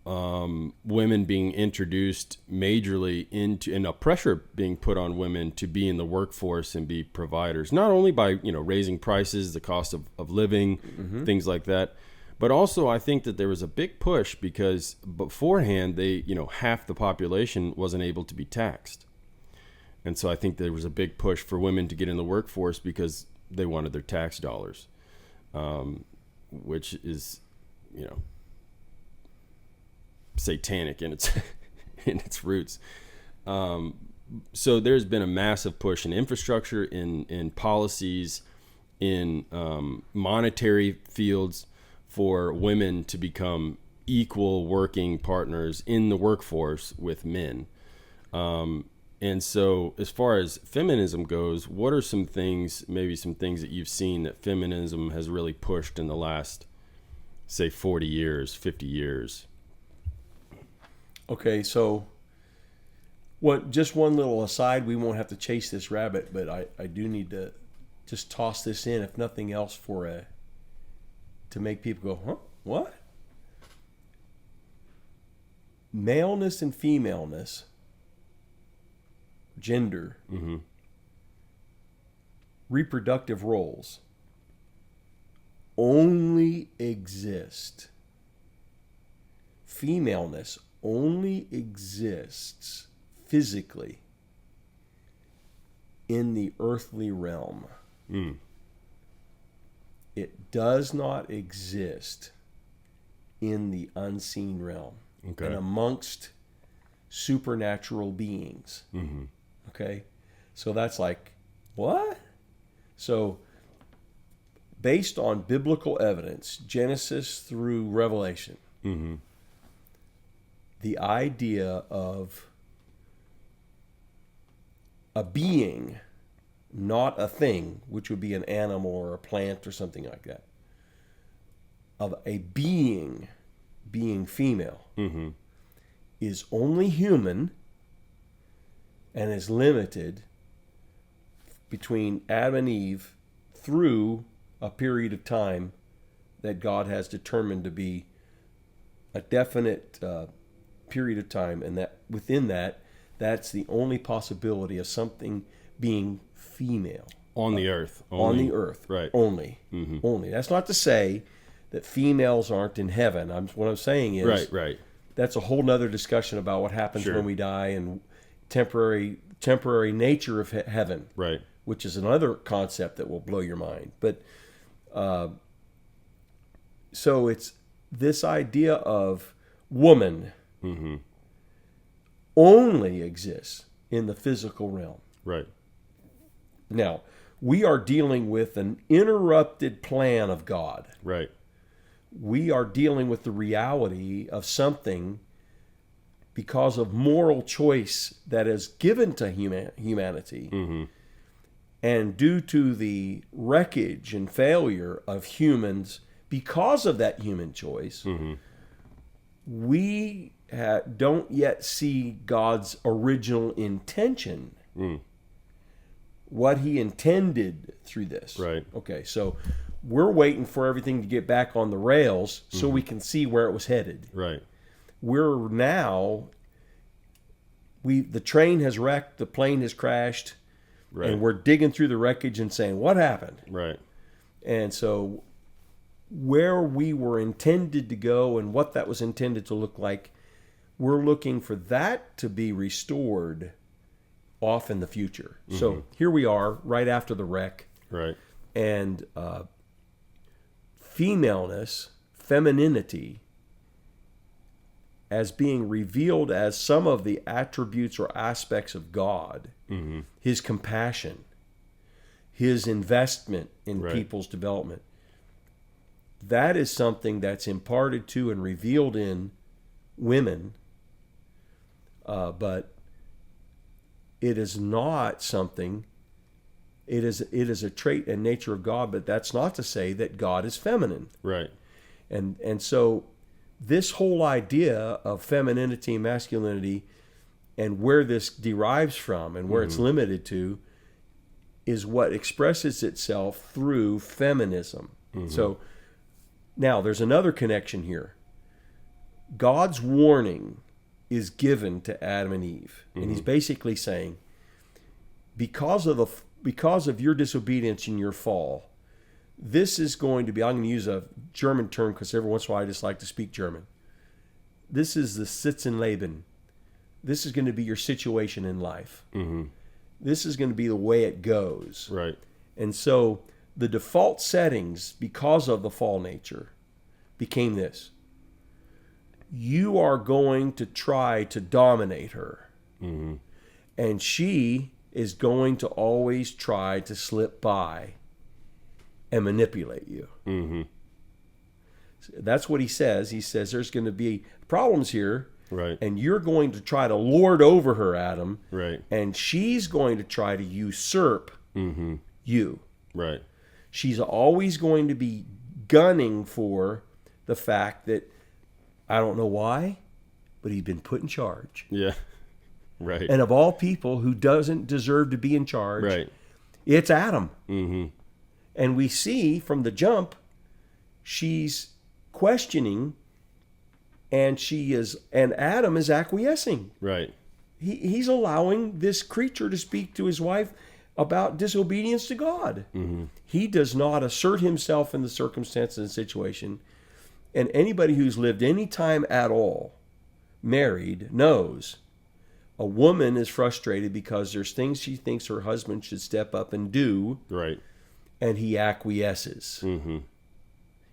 Speaker 1: women being introduced majorly and a pressure being put on women to be in the workforce and be providers, not only by raising prices, the cost of living, things like that, but also I think that there was a big push because beforehand half the population wasn't able to be taxed. And so I think there was a big push for women to get in the workforce because they wanted their tax dollars, which is, satanic in its roots. So there's been a massive push in infrastructure, in policies, in monetary fields for women to become equal working partners in the workforce with men. And so as far as feminism goes, what are some things that you've seen that feminism has really pushed in the last, say, 40 years, 50 years?
Speaker 2: Okay, so just one little aside, we won't have to chase this rabbit, but I do need to just toss this in, if nothing else, to make people go, huh? What? Maleness and femaleness, gender, reproductive roles only exist. Femaleness only exists physically in the earthly realm. It does not exist in the unseen realm and amongst supernatural beings. Okay? So that's like, what? So based on biblical evidence, Genesis through Revelation, the idea of a being, not a thing, which would be an animal or a plant or something like that, of a being female, is only human and is limited between Adam and Eve through a period of time that God has determined to be a definite period of time, and that within that, that's the only possibility of something being female
Speaker 1: on the earth.
Speaker 2: On the earth,
Speaker 1: right?
Speaker 2: Only, only. That's not to say that females aren't in heaven. What I'm saying is,
Speaker 1: right.
Speaker 2: That's a whole nother discussion about what happens when we die and temporary nature of heaven,
Speaker 1: right?
Speaker 2: Which is another concept that will blow your mind. But so it's this idea of woman only exists in the physical realm.
Speaker 1: Right.
Speaker 2: Now, we are dealing with an interrupted plan of God.
Speaker 1: Right.
Speaker 2: We are dealing with the reality of something because of moral choice that is given to humanity. And due to the wreckage and failure of humans, because of that human choice, we don't yet see God's original intention, what he intended through this.
Speaker 1: Right.
Speaker 2: Okay, so we're waiting for everything to get back on the rails so we can see where it was headed.
Speaker 1: Right.
Speaker 2: We're now, the train has wrecked, the plane has crashed,
Speaker 1: Right.
Speaker 2: and we're digging through the wreckage and saying, what happened?
Speaker 1: Right.
Speaker 2: And so where we were intended to go and what that was intended to look like, we're looking for that to be restored off in the future. So here we are right after the wreck.
Speaker 1: Right.
Speaker 2: And femaleness, femininity, as being revealed as some of the attributes or aspects of God, his compassion, his investment in people's development, that is something that's imparted to and revealed in women, but it is not something. It is a trait and nature of God, but that's not to say that God is feminine.
Speaker 1: Right.
Speaker 2: And so this whole idea of femininity, masculinity, and where this derives from and where it's limited to is what expresses itself through feminism. So now there's another connection here. God's warning is given to Adam and Eve. And he's basically saying, because of your disobedience and your fall, this is going to be, I'm going to use a German term because every once in a while I just like to speak German. This is the Sitzenleben. This is going to be your situation in life. This is going to be the way it goes.
Speaker 1: Right.
Speaker 2: And so the default settings, because of the fall nature, became this. You are going to try to dominate her. And she is going to always try to slip by and manipulate you. That's what he says. He says there's going to be problems here.
Speaker 1: Right.
Speaker 2: And you're going to try to lord over her, Adam.
Speaker 1: Right.
Speaker 2: And she's going to try to usurp you.
Speaker 1: Right.
Speaker 2: She's always going to be gunning for the fact that, I don't know why, but he's been put in charge.
Speaker 1: Yeah. Right.
Speaker 2: And of all people who doesn't deserve to be in charge,
Speaker 1: Right.
Speaker 2: it's Adam. And we see from the jump, she's questioning, and Adam is acquiescing.
Speaker 1: Right.
Speaker 2: He's allowing this creature to speak to his wife about disobedience to God. He does not assert himself in the circumstances and situation. And anybody who's lived any time at all married knows a woman is frustrated because there's things she thinks her husband should step up and do.
Speaker 1: Right.
Speaker 2: And he acquiesces.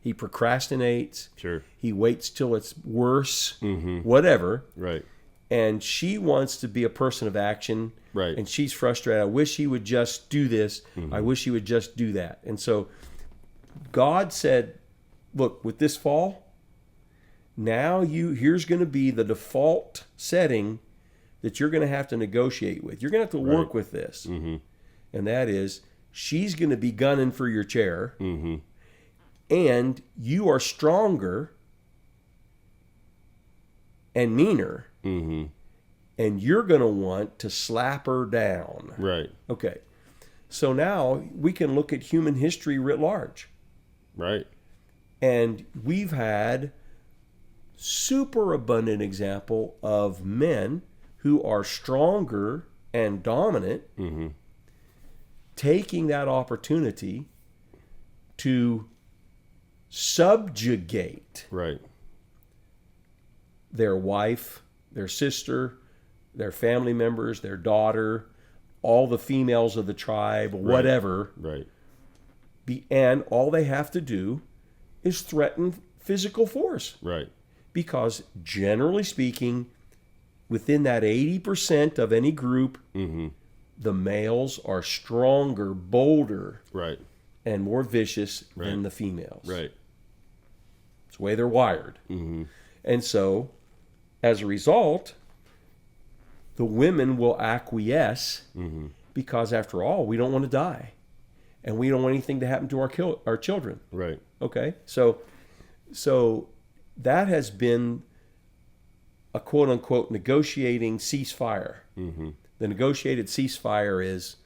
Speaker 2: He procrastinates.
Speaker 1: Sure.
Speaker 2: He waits till it's worse. Whatever.
Speaker 1: Right.
Speaker 2: And she wants to be a person of action.
Speaker 1: Right.
Speaker 2: And she's frustrated. I wish he would just do this. I wish he would just do that. And so God said, look, with this fall, now here's going to be the default setting that you're going to have to negotiate with. You're going to have to work with this. And that is, she's going to be gunning for your chair. And you are stronger and meaner. And you're going to want to slap her down.
Speaker 1: Right.
Speaker 2: Okay. So now we can look at human history writ large.
Speaker 1: Right.
Speaker 2: And we've had super abundant example of men who are stronger and dominant taking that opportunity to subjugate
Speaker 1: Right.
Speaker 2: their wife, their sister, their family members, their daughter, all the females of the tribe, whatever.
Speaker 1: Right.
Speaker 2: And all they have to do is threaten physical force.
Speaker 1: Right.
Speaker 2: Because generally speaking, within that 80% of any group, the males are stronger, bolder,
Speaker 1: Right.
Speaker 2: and more vicious than the females.
Speaker 1: Right.
Speaker 2: It's the way they're wired. And so, as a result, the women will acquiesce because, after all, we don't want to die. And we don't want anything to happen to our children.
Speaker 1: Right.
Speaker 2: Okay? So that has been a quote-unquote negotiating ceasefire. The negotiated ceasefire is,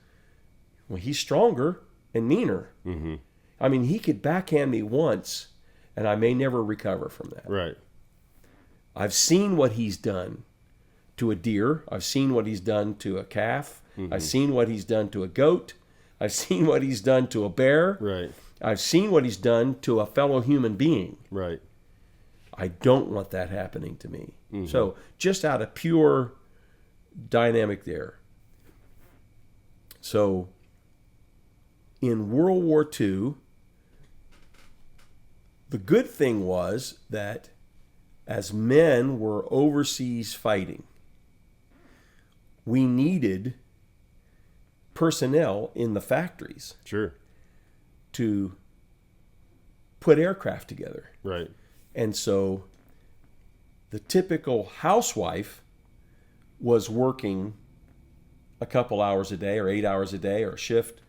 Speaker 2: well, he's stronger and meaner. I mean, he could backhand me once, and I may never recover from that.
Speaker 1: Right.
Speaker 2: I've seen what he's done to a deer. I've seen what he's done to a calf. I've seen what he's done to a goat. I've seen what he's done to a bear.
Speaker 1: Right.
Speaker 2: I've seen what he's done to a fellow human being.
Speaker 1: Right.
Speaker 2: I don't want that happening to me. So just out of pure dynamic there. So in World War II, the good thing was that as men were overseas fighting, we needed personnel in the factories
Speaker 1: Sure.
Speaker 2: to put aircraft together.
Speaker 1: Right.
Speaker 2: And so the typical housewife was working a couple hours a day or 8 hours a day or a shift.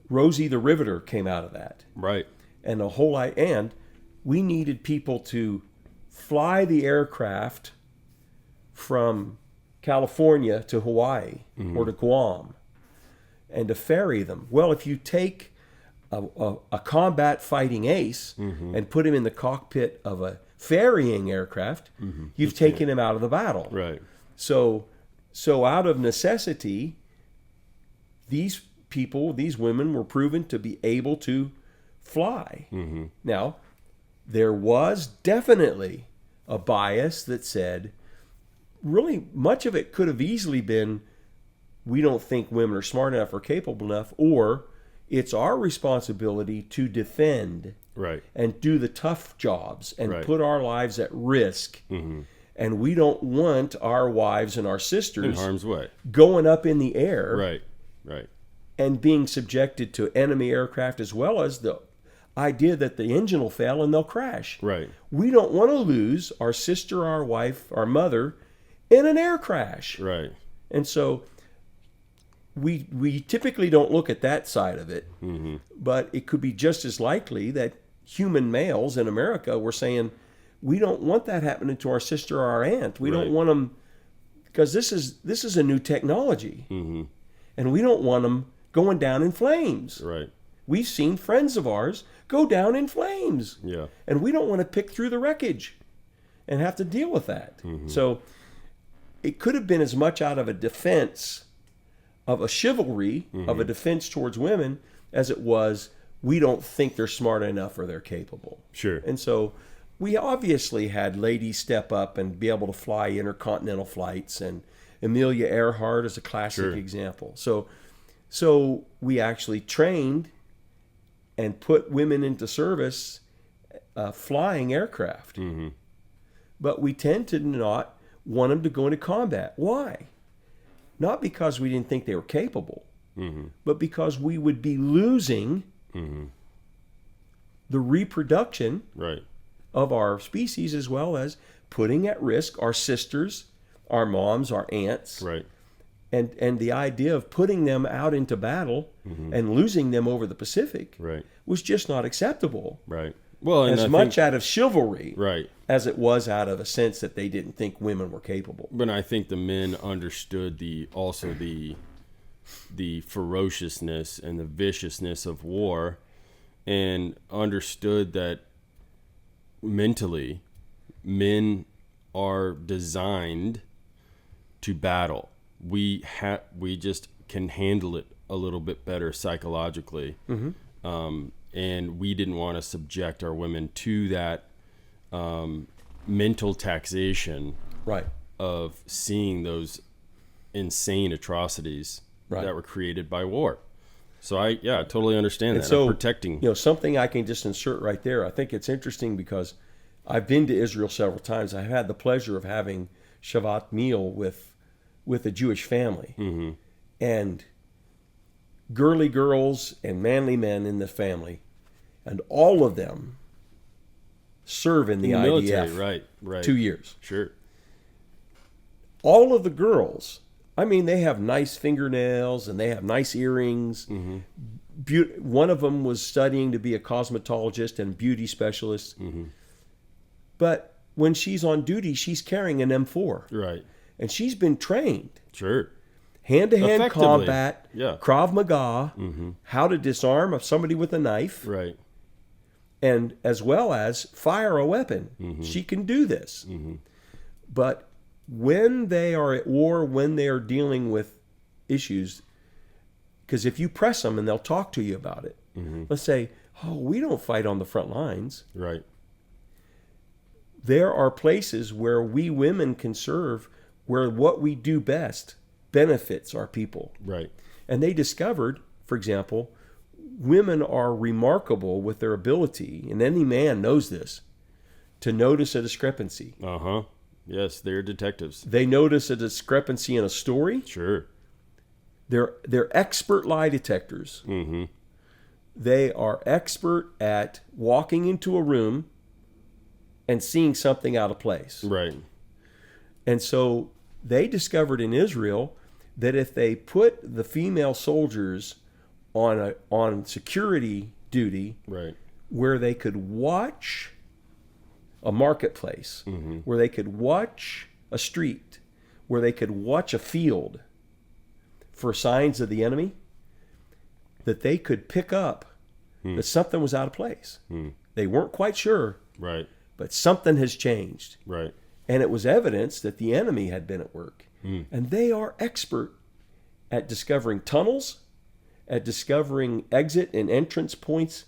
Speaker 2: Rosie the Riveter came out of that.
Speaker 1: Right.
Speaker 2: And the whole and we needed people to fly the aircraft from California to Hawaii or to Guam and to ferry them. Well, if you take a combat fighting ace and put him in the cockpit of a ferrying aircraft, you've taken him out of the battle.
Speaker 1: Right.
Speaker 2: So out of necessity, these women were proven to be able to fly. Now, there was definitely a bias that said, really, much of it could have easily been, we don't think women are smart enough or capable enough, or it's our responsibility to defend
Speaker 1: Right.
Speaker 2: and do the tough jobs and
Speaker 1: Right.
Speaker 2: put our lives at risk. And we don't want our wives and our
Speaker 1: In
Speaker 2: sisters
Speaker 1: harm's way.
Speaker 2: going up in the air
Speaker 1: Right. Right.
Speaker 2: and being subjected to enemy aircraft, as well as the idea that the engine will fail and they'll crash.
Speaker 1: Right.
Speaker 2: We don't want to lose our sister, our wife, our mother in an air crash.
Speaker 1: Right.
Speaker 2: And so we typically don't look at that side of it, but it could be just as likely that human males in America were saying, we don't want that happening to our sister or our aunt. We
Speaker 1: Right.
Speaker 2: don't want them, because this is a new technology, and we don't want them going down in flames.
Speaker 1: Right.
Speaker 2: We've seen friends of ours go down in flames,
Speaker 1: Yeah.
Speaker 2: and we don't want to pick through the wreckage and have to deal with that. So it could have been as much out of a defense of a chivalry, of a defense towards women, as it was, we don't think they're smart enough or they're capable.
Speaker 1: Sure.
Speaker 2: And so we obviously had ladies step up and be able to fly intercontinental flights, and Amelia Earhart is a classic
Speaker 1: Sure.
Speaker 2: example. So we actually trained and put women into service flying aircraft. But we tend to not want them to go into combat. Why? Not because we didn't think they were capable, but because we would be losing the reproduction
Speaker 1: Right.
Speaker 2: of our species, as well as putting at risk our sisters, our moms, our aunts.
Speaker 1: Right.
Speaker 2: And the idea of putting them out into battle and losing them over the Pacific
Speaker 1: Right.
Speaker 2: was just not acceptable.
Speaker 1: Right. Well, and
Speaker 2: As
Speaker 1: I
Speaker 2: much
Speaker 1: think,
Speaker 2: out of chivalry
Speaker 1: right.
Speaker 2: as it was out of a sense that they didn't think women were capable.
Speaker 1: But I think the men understood the ferociousness and the viciousness of war, and understood that mentally men are designed to battle. We just can handle it a little bit better psychologically. And we didn't want to subject our women to that mental taxation
Speaker 2: Right.
Speaker 1: of seeing those insane atrocities that were created by war. So I totally understand that.
Speaker 2: So,
Speaker 1: I'm protecting.
Speaker 2: Something I can just insert right there. I think it's interesting because I've been to Israel several times. I've had the pleasure of having Shabbat meal with a Jewish family. And girly girls and manly men in the family, and all of them serve in the IDF.
Speaker 1: Military, right.
Speaker 2: 2 years.
Speaker 1: Sure.
Speaker 2: All of the girls, I mean, they have nice fingernails and they have nice earrings. One of them was studying to be a cosmetologist and beauty specialist. But when she's on duty, she's carrying an M4.
Speaker 1: Right.
Speaker 2: And she's been trained.
Speaker 1: Sure.
Speaker 2: Hand-to-hand
Speaker 1: Effectively.
Speaker 2: combat,
Speaker 1: Yeah.
Speaker 2: Krav Maga, how to disarm somebody with a knife,
Speaker 1: Right.
Speaker 2: and as well as fire a weapon. She can do this. But when they are at war, when they are dealing with issues, because if you press them and they'll talk to you about it, let's say, oh, we don't fight on the front lines.
Speaker 1: Right.
Speaker 2: There are places where we women can serve, where what we do best benefits our people.
Speaker 1: Right.
Speaker 2: And they discovered, for example, women are remarkable with their ability, and any man knows this, to notice a discrepancy.
Speaker 1: Yes, they're detectives.
Speaker 2: They notice a discrepancy in a story.
Speaker 1: Sure.
Speaker 2: They're expert lie detectors. They are expert at walking into a room and seeing something out of place.
Speaker 1: Right.
Speaker 2: And so they discovered in Israel that if they put the female soldiers on security duty,
Speaker 1: Right.
Speaker 2: where they could watch a marketplace, where they could watch a street, where they could watch a field for signs of the enemy, that they could pick up that something was out of place. They weren't quite sure,
Speaker 1: Right.
Speaker 2: but something has changed.
Speaker 1: Right.
Speaker 2: And it was evidence that the enemy had been at work. And they are expert at discovering tunnels, at discovering exit and entrance points,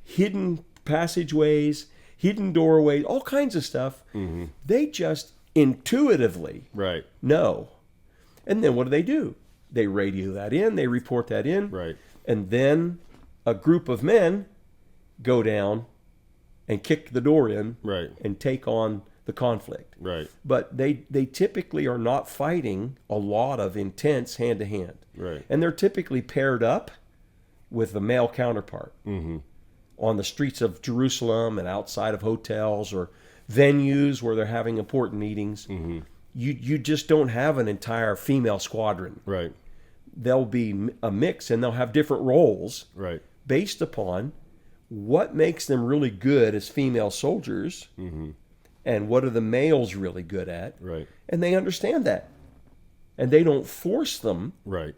Speaker 2: hidden passageways, hidden doorways, all kinds of stuff. They just intuitively
Speaker 1: Right.
Speaker 2: know. And then what do? They radio that in, they report that in.
Speaker 1: Right.
Speaker 2: And then a group of men go down and kick the door in
Speaker 1: Right.
Speaker 2: and take on the conflict.
Speaker 1: Right.
Speaker 2: But they typically are not fighting a lot of intense hand-to-hand.
Speaker 1: Right.
Speaker 2: And they're typically paired up with the male counterpart on the streets of Jerusalem and outside of hotels or venues where they're having important meetings. You just don't have an entire female squadron.
Speaker 1: Right.
Speaker 2: There'll be a mix, and they'll have different roles
Speaker 1: Right.
Speaker 2: based upon what makes them really good as female soldiers and what are the males really good at.
Speaker 1: Right.
Speaker 2: And they understand that. And they don't force them
Speaker 1: Right.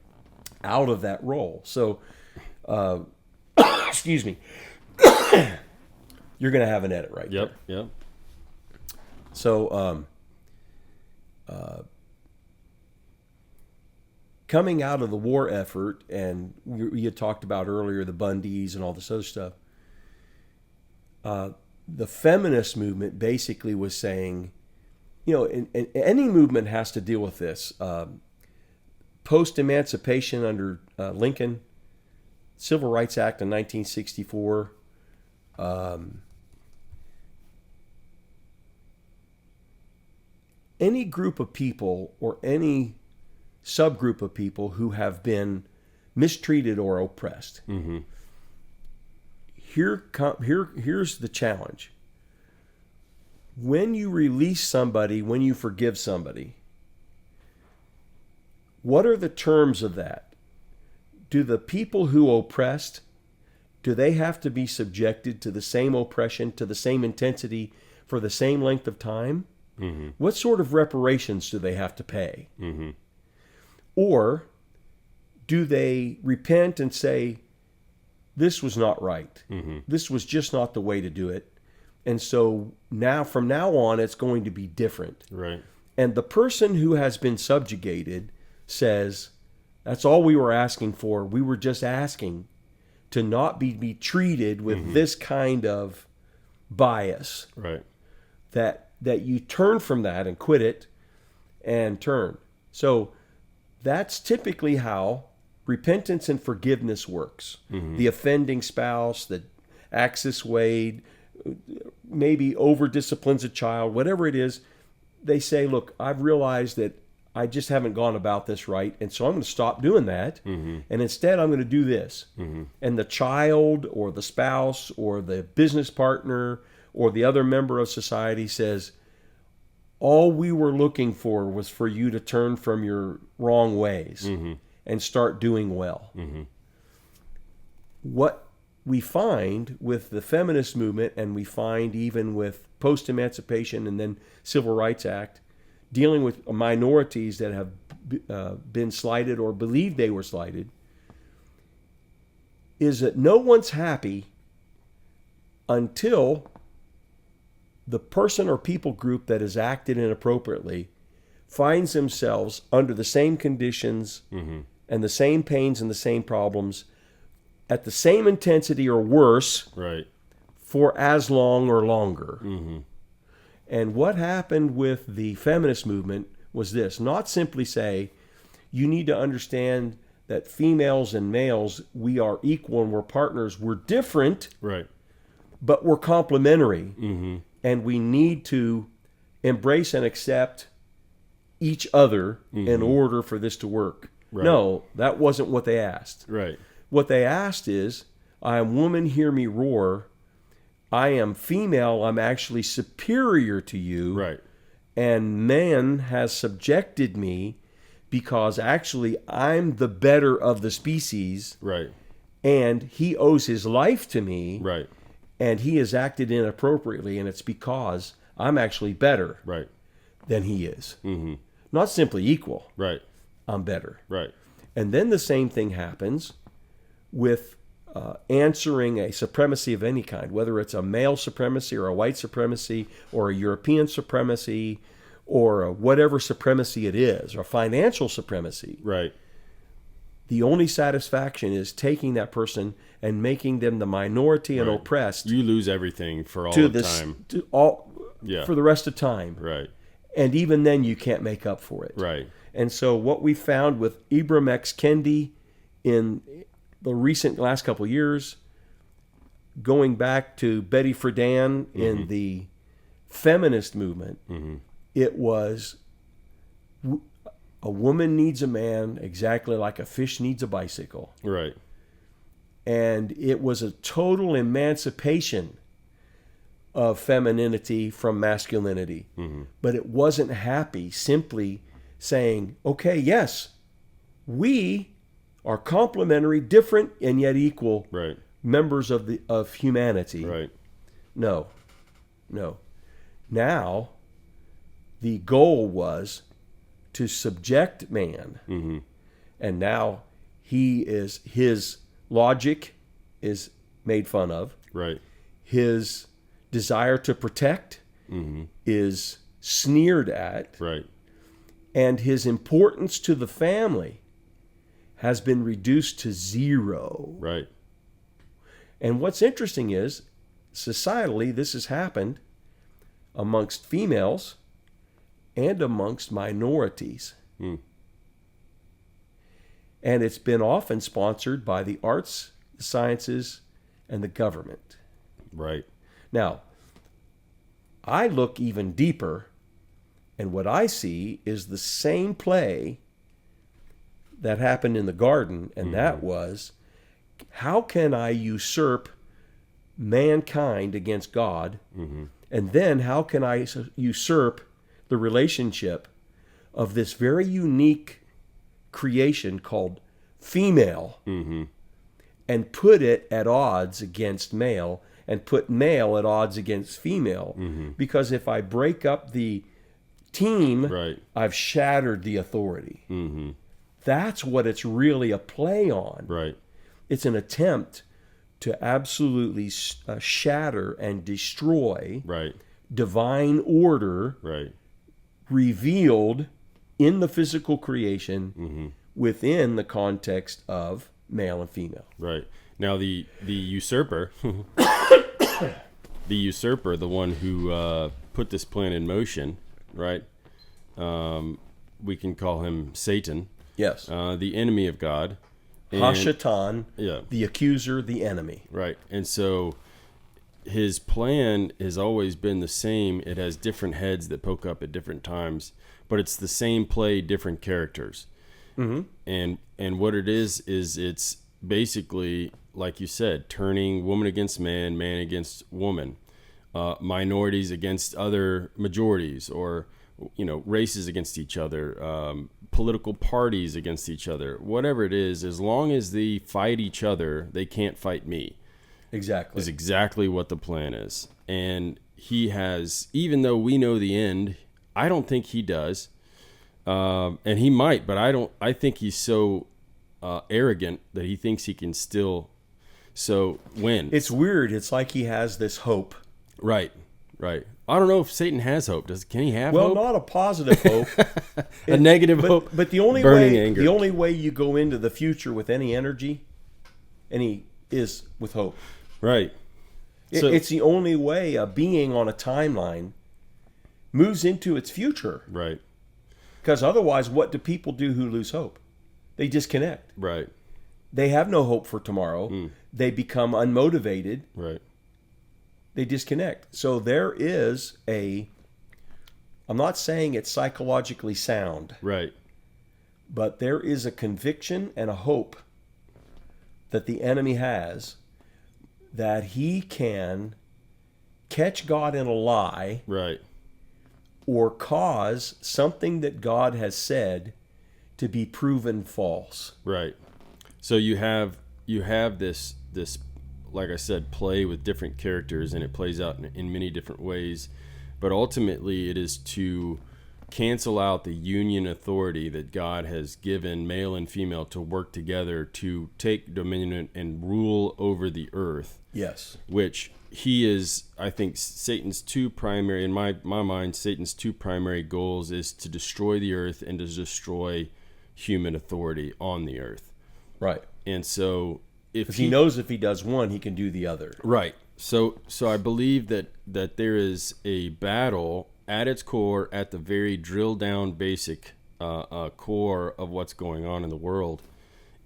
Speaker 2: out of that role. So, excuse me, you're going to have an edit right there.
Speaker 1: Yep.
Speaker 2: So, coming out of the war effort, and you talked about earlier the Bundys and all this other stuff, the feminist movement basically was saying, and any movement has to deal with this. Post-emancipation under Lincoln, Civil Rights Act in 1964, any group of people or any subgroup of people who have been mistreated or oppressed. Here's the challenge. When you release somebody, when you forgive somebody, what are the terms of that? Do the people who oppressed, do they have to be subjected to the same oppression, to the same intensity, for the same length of time? What sort of reparations do they have to pay? Or do they repent and say, this was not right. This was just not the way to do it. And so now, from now on, it's going to be different.
Speaker 1: Right.
Speaker 2: And the person who has been subjugated says, that's all we were asking for. We were just asking to not be treated with this kind of bias.
Speaker 1: Right.
Speaker 2: That you turn from that and quit it and turn. So that's typically how repentance and forgiveness works. The offending spouse that acts this way, maybe over disciplines a child, whatever it is, they say, look, I've realized that I just haven't gone about this right, and so I'm going to stop doing that, and instead I'm going to do this. And the child or the spouse or the business partner or the other member of society says, all we were looking for was for you to turn from your wrong ways and start doing well. What we find with the feminist movement, and we find even with post-emancipation and then Civil Rights Act, dealing with minorities that have been slighted or believed they were slighted, is that no one's happy until the person or people group that has acted inappropriately finds themselves under the same conditions and the same pains and the same problems at the same intensity or worse for as long or longer. And what happened with the feminist movement was this: not simply say, you need to understand that females and males, we are equal and we're partners. We're different, but we're complementary. And we need to embrace and accept each other in order for this to work. No, that wasn't what they asked. What they asked is, I am woman, hear me roar. I am female, I'm actually superior to you. And man has subjected me because actually I'm the better of the species. And he owes his life to me. And he has acted inappropriately, and it's because I'm actually better than he is. Not simply equal. I'm better. And then the same thing happens with answering a supremacy of any kind, whether it's a male supremacy or a white supremacy or a European supremacy or whatever supremacy it is, or financial supremacy. The only satisfaction is taking that person and making them the minority and oppressed.
Speaker 1: You lose everything for all the time.
Speaker 2: For the rest of time. And even then you can't make up for it. And so what we found with Ibram X. Kendi in the recent last couple of years, going back to Betty Friedan in the feminist movement, it was a woman needs a man exactly like a fish needs a bicycle. And it was a total emancipation of femininity from masculinity. But it wasn't happy simply saying, okay, yes, we are complementary, different, and yet equal members of humanity. No. Now, the goal was to subject man. And now his logic is made fun of. His desire to protect is sneered at. And his importance to the family has been reduced to zero. And what's interesting is, societally, this has happened amongst females and amongst minorities. And it's been often sponsored by the arts, the sciences, and the government. Now, I look even deeper, and what I see is the same play that happened in the garden, and that was, how can I usurp mankind against God? And then how can I usurp the relationship of this very unique creation called female and put it at odds against male and put male at odds against female? Because if I break up the team, I've shattered the authority. That's what it's really a play on. It's an attempt to absolutely shatter and destroy
Speaker 1: Right.
Speaker 2: divine order
Speaker 1: Right.
Speaker 2: revealed in the physical creation within the context of male and female.
Speaker 1: Right. Now the usurper, the one who put this plan in motion, right? We can call him Satan.
Speaker 2: Yes.
Speaker 1: The enemy of God.
Speaker 2: Hashatan,
Speaker 1: Yeah.
Speaker 2: the accuser, the enemy.
Speaker 1: Right. And so his plan has always been the same. It has different heads that poke up at different times, but it's the same play, different characters. And what it is it's basically, like you said, turning woman against man, man against woman, minorities against other majorities, or races against each other, political parties against each other, whatever it is. As long as they fight each other, they can't fight me.
Speaker 2: Exactly.
Speaker 1: Is exactly what the plan is. And he has, even though we know the end, I don't think he does. And he might, but I think he's so arrogant that he thinks he can still win.
Speaker 2: It's weird. It's like he has this hope.
Speaker 1: Right. I don't know if Satan has hope. Can he have
Speaker 2: well,
Speaker 1: hope?
Speaker 2: Well, not a positive hope.
Speaker 1: A negative hope.
Speaker 2: But the only
Speaker 1: burning
Speaker 2: way,
Speaker 1: anger.
Speaker 2: the only way you go into the future with any energy, is with hope.
Speaker 1: Right.
Speaker 2: It's the only way a being on a timeline moves into its future.
Speaker 1: Right.
Speaker 2: Because otherwise, what do people do who lose hope? They disconnect.
Speaker 1: Right.
Speaker 2: They have no hope for tomorrow. They become unmotivated.
Speaker 1: Right.
Speaker 2: They disconnect. So there is I'm not saying it's psychologically sound.
Speaker 1: Right.
Speaker 2: But there is a conviction and a hope that the enemy has that he can catch God in a lie.
Speaker 1: Right.
Speaker 2: Or cause something that God has said to be proven false.
Speaker 1: Right. So you have this like I said, play with different characters, and it plays out in many different ways. But ultimately, it is to cancel out the union authority that God has given male and female to work together to take dominion and rule over the earth.
Speaker 2: Yes.
Speaker 1: Which he is, I think, Satan's two primary, in my mind, Satan's two primary goals is to destroy the earth and to destroy human authority on the earth.
Speaker 2: Right.
Speaker 1: And so
Speaker 2: if he knows if he does one, he can do the other.
Speaker 1: Right. So I believe that there is a battle at its core, at the very drill down basic core of what's going on in the world,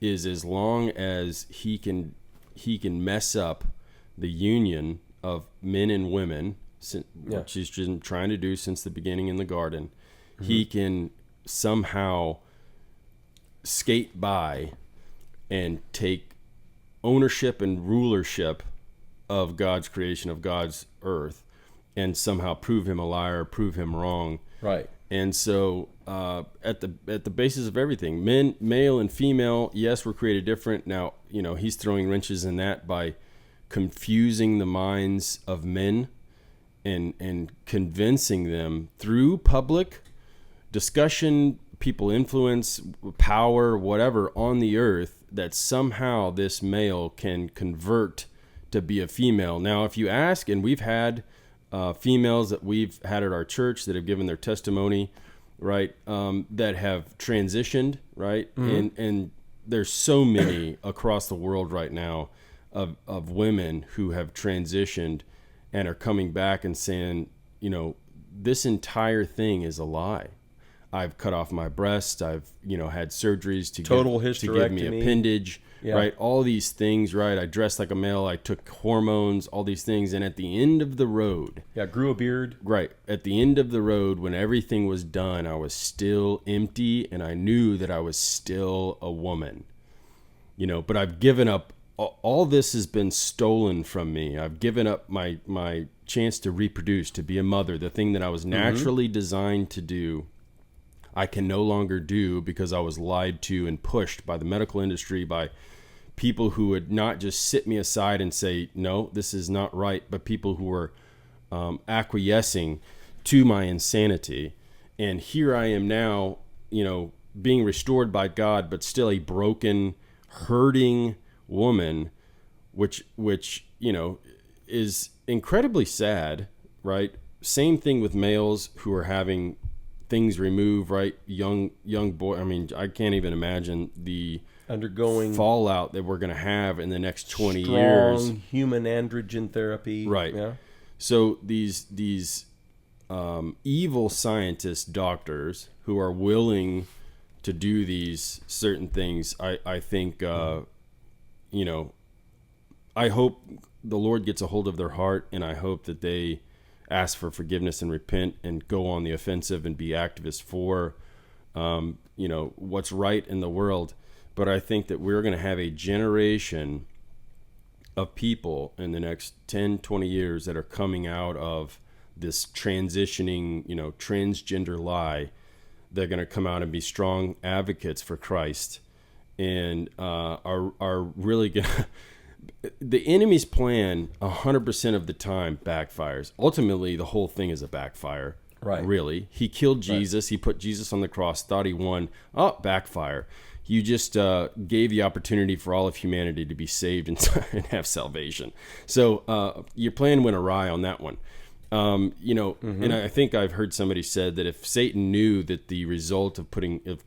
Speaker 1: is as long as he can mess up the union of men and women, which he's been trying to do since the beginning in the garden, he can somehow skate by and take ownership and rulership of God's creation, of God's earth, and somehow prove him a liar, prove him wrong.
Speaker 2: Right.
Speaker 1: And so at the basis of everything, male and female, yes, we're created different. Now, he's throwing wrenches in that by confusing the minds of men and convincing them through public discussion, people influence, power, whatever, on the earth, that somehow this male can convert to be a female. Now, if you ask, and we've had females that we've had at our church that have given their testimony, right, that have transitioned, right, and there's so many across the world right now of women who have transitioned and are coming back and saying, this entire thing is a lie. I've cut off my breast. I've, had surgeries to give me appendage, right? All these things, right? I dressed like a male. I took hormones, all these things. And at the end of the road,
Speaker 2: grew a beard.
Speaker 1: Right. At the end of the road, when everything was done, I was still empty, and I knew that I was still a woman, but I've given up. All this has been stolen from me. I've given up my chance to reproduce, to be a mother, the thing that I was naturally designed to do. I can no longer do because I was lied to and pushed by the medical industry, by people who would not just sit me aside and say, no, this is not right, but people who were acquiescing to my insanity. And here I am now, being restored by God, but still a broken, hurting woman which is incredibly sad, right? Same thing with males who are having things removed, right? Young boy. I mean, I can't even imagine the
Speaker 2: undergoing
Speaker 1: fallout that we're going to have in the next 20
Speaker 2: strong
Speaker 1: years.
Speaker 2: Human androgen therapy,
Speaker 1: Right?
Speaker 2: Yeah.
Speaker 1: So these evil scientists, doctors who are willing to do these certain things, I think, I hope the Lord gets a hold of their heart, and I hope that they ask for forgiveness and repent and go on the offensive and be activists for, what's right in the world. But I think that we're going to have a generation of people in the next 10, 20 years that are coming out of this transitioning, transgender lie. They're going to come out and be strong advocates for Christ, and are really going to... The enemy's plan 100% of the time backfires. Ultimately, the whole thing is a backfire.
Speaker 2: Right.
Speaker 1: Really. He killed Jesus. Right. He put Jesus on the cross, thought he won. Oh, backfire. You just gave the opportunity for all of humanity to be saved and have salvation. So your plan went awry on that one. And I think I've heard somebody said that if Satan knew that the result of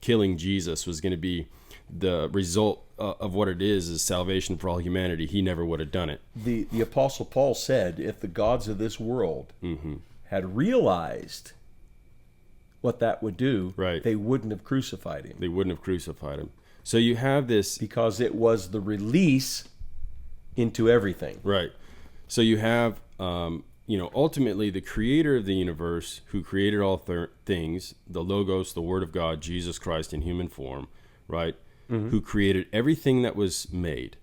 Speaker 1: killing Jesus was going to be the result of what it is salvation for all humanity, he never would have done it.
Speaker 2: The Apostle Paul said, if the gods of this world had realized what that would do,
Speaker 1: right,
Speaker 2: they wouldn't have crucified him.
Speaker 1: They wouldn't have crucified him. So you have this...
Speaker 2: Because it was the release into everything.
Speaker 1: Right. So you have, ultimately the creator of the universe, who created all things, the Logos, the Word of God, Jesus Christ in human form, right? Who created everything that was made,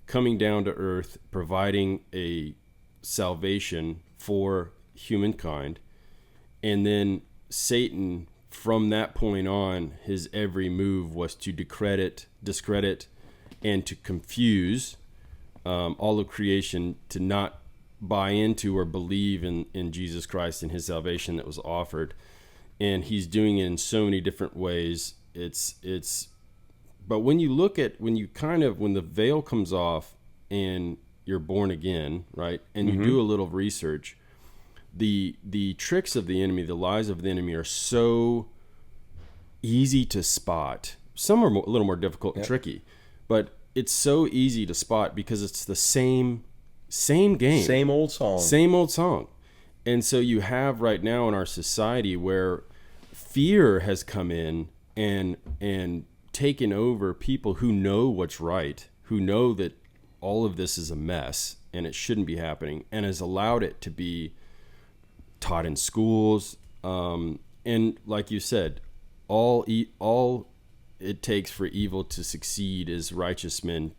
Speaker 1: coming down to earth, providing a salvation for humankind. And then Satan, from that point on, his every move was to discredit, and to confuse all of creation to not buy into or believe in Jesus Christ and his salvation that was offered. And he's doing it in so many different ways. But when you look at, when the veil comes off and you're born again, right? And you do a little research, the tricks of the enemy, the lies of the enemy are so easy to spot. Some are a little more difficult and tricky, but it's so easy to spot because it's the same game.
Speaker 2: Same old song.
Speaker 1: And so you have right now in our society where fear has come in and taken over people who know what's right, who know that all of this is a mess and it shouldn't be happening, and has allowed it to be taught in schools. And like you said, all it takes for evil to succeed is righteous men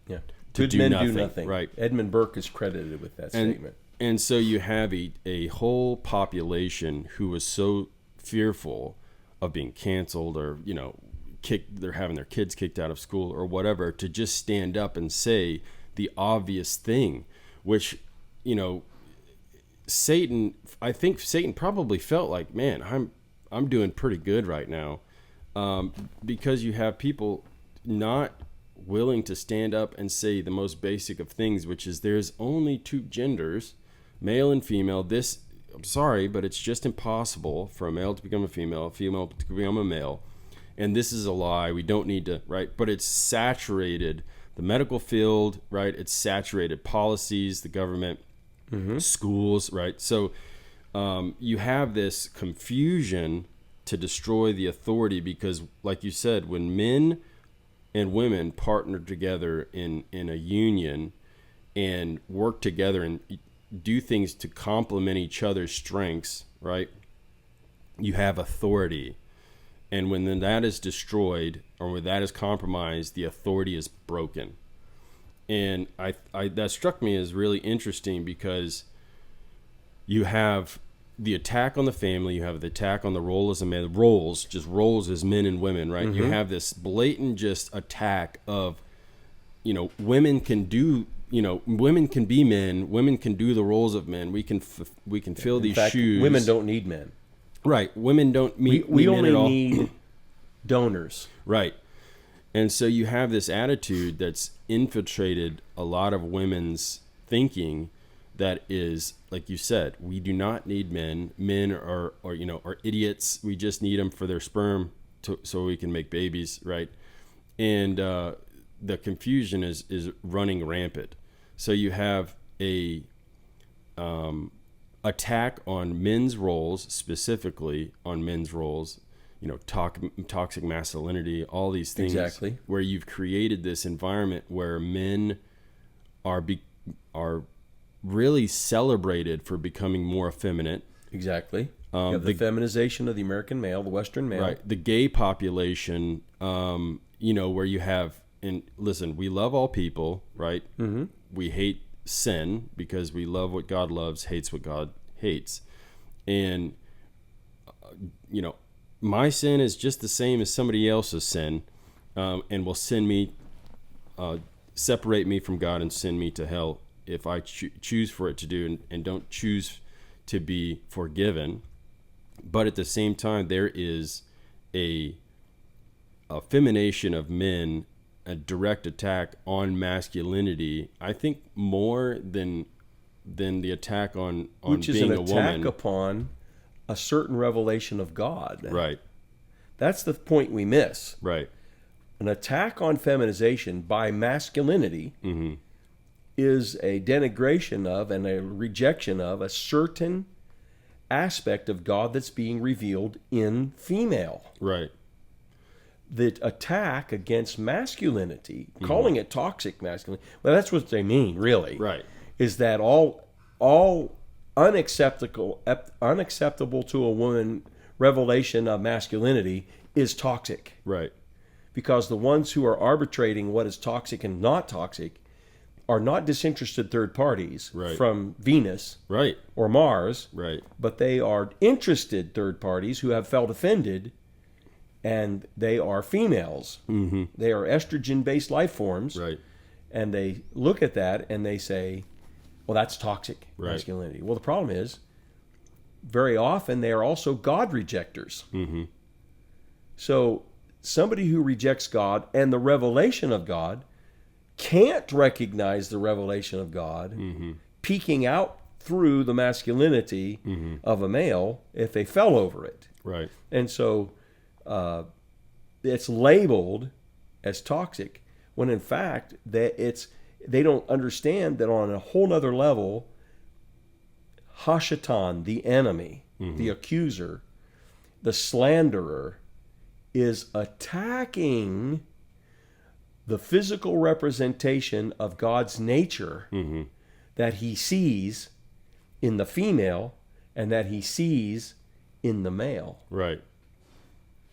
Speaker 2: Good
Speaker 1: do
Speaker 2: men
Speaker 1: nothing.
Speaker 2: do nothing.
Speaker 1: Right.
Speaker 2: Edmund Burke is credited with that statement.
Speaker 1: And so you have a whole population who was so fearful of being canceled or, they're having their kids kicked out of school or whatever, to just stand up and say the obvious thing, which, I think Satan probably felt like, man, I'm doing pretty good right now, because you have people not willing to stand up and say the most basic of things, which is there's only two genders, male and female. I'm sorry, but it's just impossible for a male to become a female to become a male. And this is a lie. We don't need to, right? But it's saturated the medical field, right? It's saturated policies, the government, schools, right? So you have this confusion to destroy the authority because, like you said, when men and women partner together in a union and work together and do things to complement each other's strengths, right? You have authority. And when then that is destroyed or when that is compromised, the authority is broken. And I that struck me as really interesting because you have the attack on the family, you have the attack on the role as a man, roles as men and women, right? You have this blatant just attack of, women can do, women can be men, women can do the roles of men. We can fill these shoes.
Speaker 2: Women don't need men.
Speaker 1: Right. Women don't meet
Speaker 2: we
Speaker 1: men
Speaker 2: only
Speaker 1: at all.
Speaker 2: need donors.
Speaker 1: Right. And so you have this attitude that's infiltrated a lot of women's thinking that is, like you said, we do not need men. Men are idiots. We just need them for their sperm so we can make babies, right? And the confusion is running rampant. So you have a attack on men's roles, specifically on men's roles, toxic masculinity, all these things.
Speaker 2: Exactly.
Speaker 1: Where you've created this environment where men are really celebrated for becoming more effeminate.
Speaker 2: Exactly. You have the feminization of the American male, the Western male.
Speaker 1: Right. The gay population, where you have, and listen, we love all people, right? Mm-hmm. We hate sin because we love what God loves, hates what God hates. And, my sin is just the same as somebody else's sin, and will separate me from God and send me to hell if I choose for it to do and don't choose to be forgiven. But at the same time, there is a femination of men, a direct attack on masculinity. I think more than the attack on
Speaker 2: which
Speaker 1: being a woman.
Speaker 2: Which is an attack upon a certain revelation of God.
Speaker 1: Right.
Speaker 2: That's the point we miss.
Speaker 1: Right.
Speaker 2: An attack on feminization by masculinity
Speaker 1: Mm-hmm.
Speaker 2: is a denigration of and a rejection of a certain aspect of God that's being revealed in female.
Speaker 1: Right.
Speaker 2: The attack against masculinity, calling it toxic masculinity, well, that's what they mean, really.
Speaker 1: Right.
Speaker 2: Is that all unacceptable to a woman revelation of masculinity is toxic.
Speaker 1: Right.
Speaker 2: Because the ones who are arbitrating what is toxic and not toxic are not disinterested third parties from Venus
Speaker 1: Right.
Speaker 2: or Mars,
Speaker 1: Right.
Speaker 2: but they are interested third parties who have felt offended, and they are females.
Speaker 1: Mm-hmm.
Speaker 2: They are estrogen-based life forms,
Speaker 1: Right.
Speaker 2: and they look at that and they say, well, that's toxic
Speaker 1: Right.
Speaker 2: masculinity. Well, the problem is, very often they are also God rejectors.
Speaker 1: Mm-hmm.
Speaker 2: So somebody who rejects God and the revelation of God can't recognize the revelation of God peeking out through the masculinity of a male if they fell over it.
Speaker 1: Right.
Speaker 2: And so it's labeled as toxic when in fact they don't understand that on a whole nother level, Hashatan, the enemy, the accuser, the slanderer, is attacking the physical representation of God's nature that he sees in the female and that he sees in the male.
Speaker 1: Right.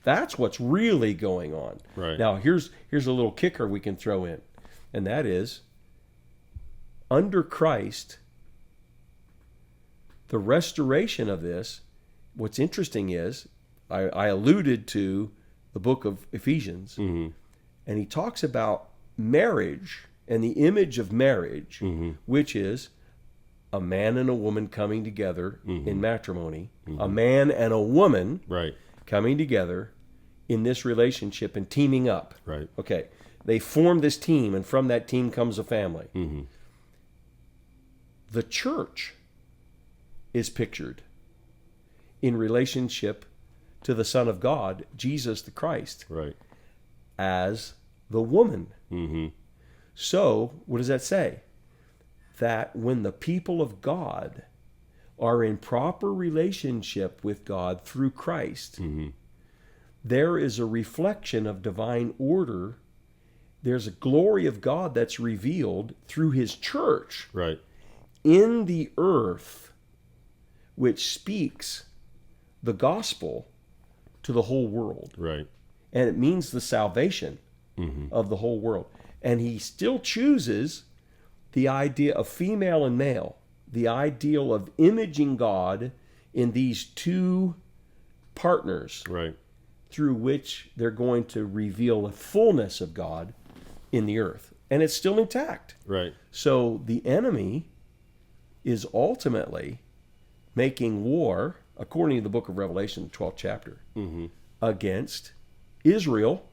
Speaker 2: That's what's really going on.
Speaker 1: Right.
Speaker 2: Now, here's a little kicker we can throw in, and that is, under Christ, the restoration of this, what's interesting is, I alluded to the book of Ephesians, and he talks about marriage and the image of marriage, which is a man and a woman coming together in matrimony, a man and a woman coming together in this relationship and teaming up.
Speaker 1: Right.
Speaker 2: Okay, they form this team, and from that team comes a family. The church is pictured in relationship to the Son of God, Jesus the Christ, as the woman. So, what does that say? That when the people of God are in proper relationship with God through Christ, there is a reflection of divine order. There's a glory of God that's revealed through his church in the earth, which speaks the gospel to the whole world.
Speaker 1: Right.
Speaker 2: And it means the salvation of the whole world. And he still chooses the idea of female and male, the ideal of imaging God in these two partners through which they're going to reveal the fullness of God in the earth. And it's still intact.
Speaker 1: Right.
Speaker 2: So the enemy is ultimately making war, according to the book of Revelation, the 12th chapter, against Israel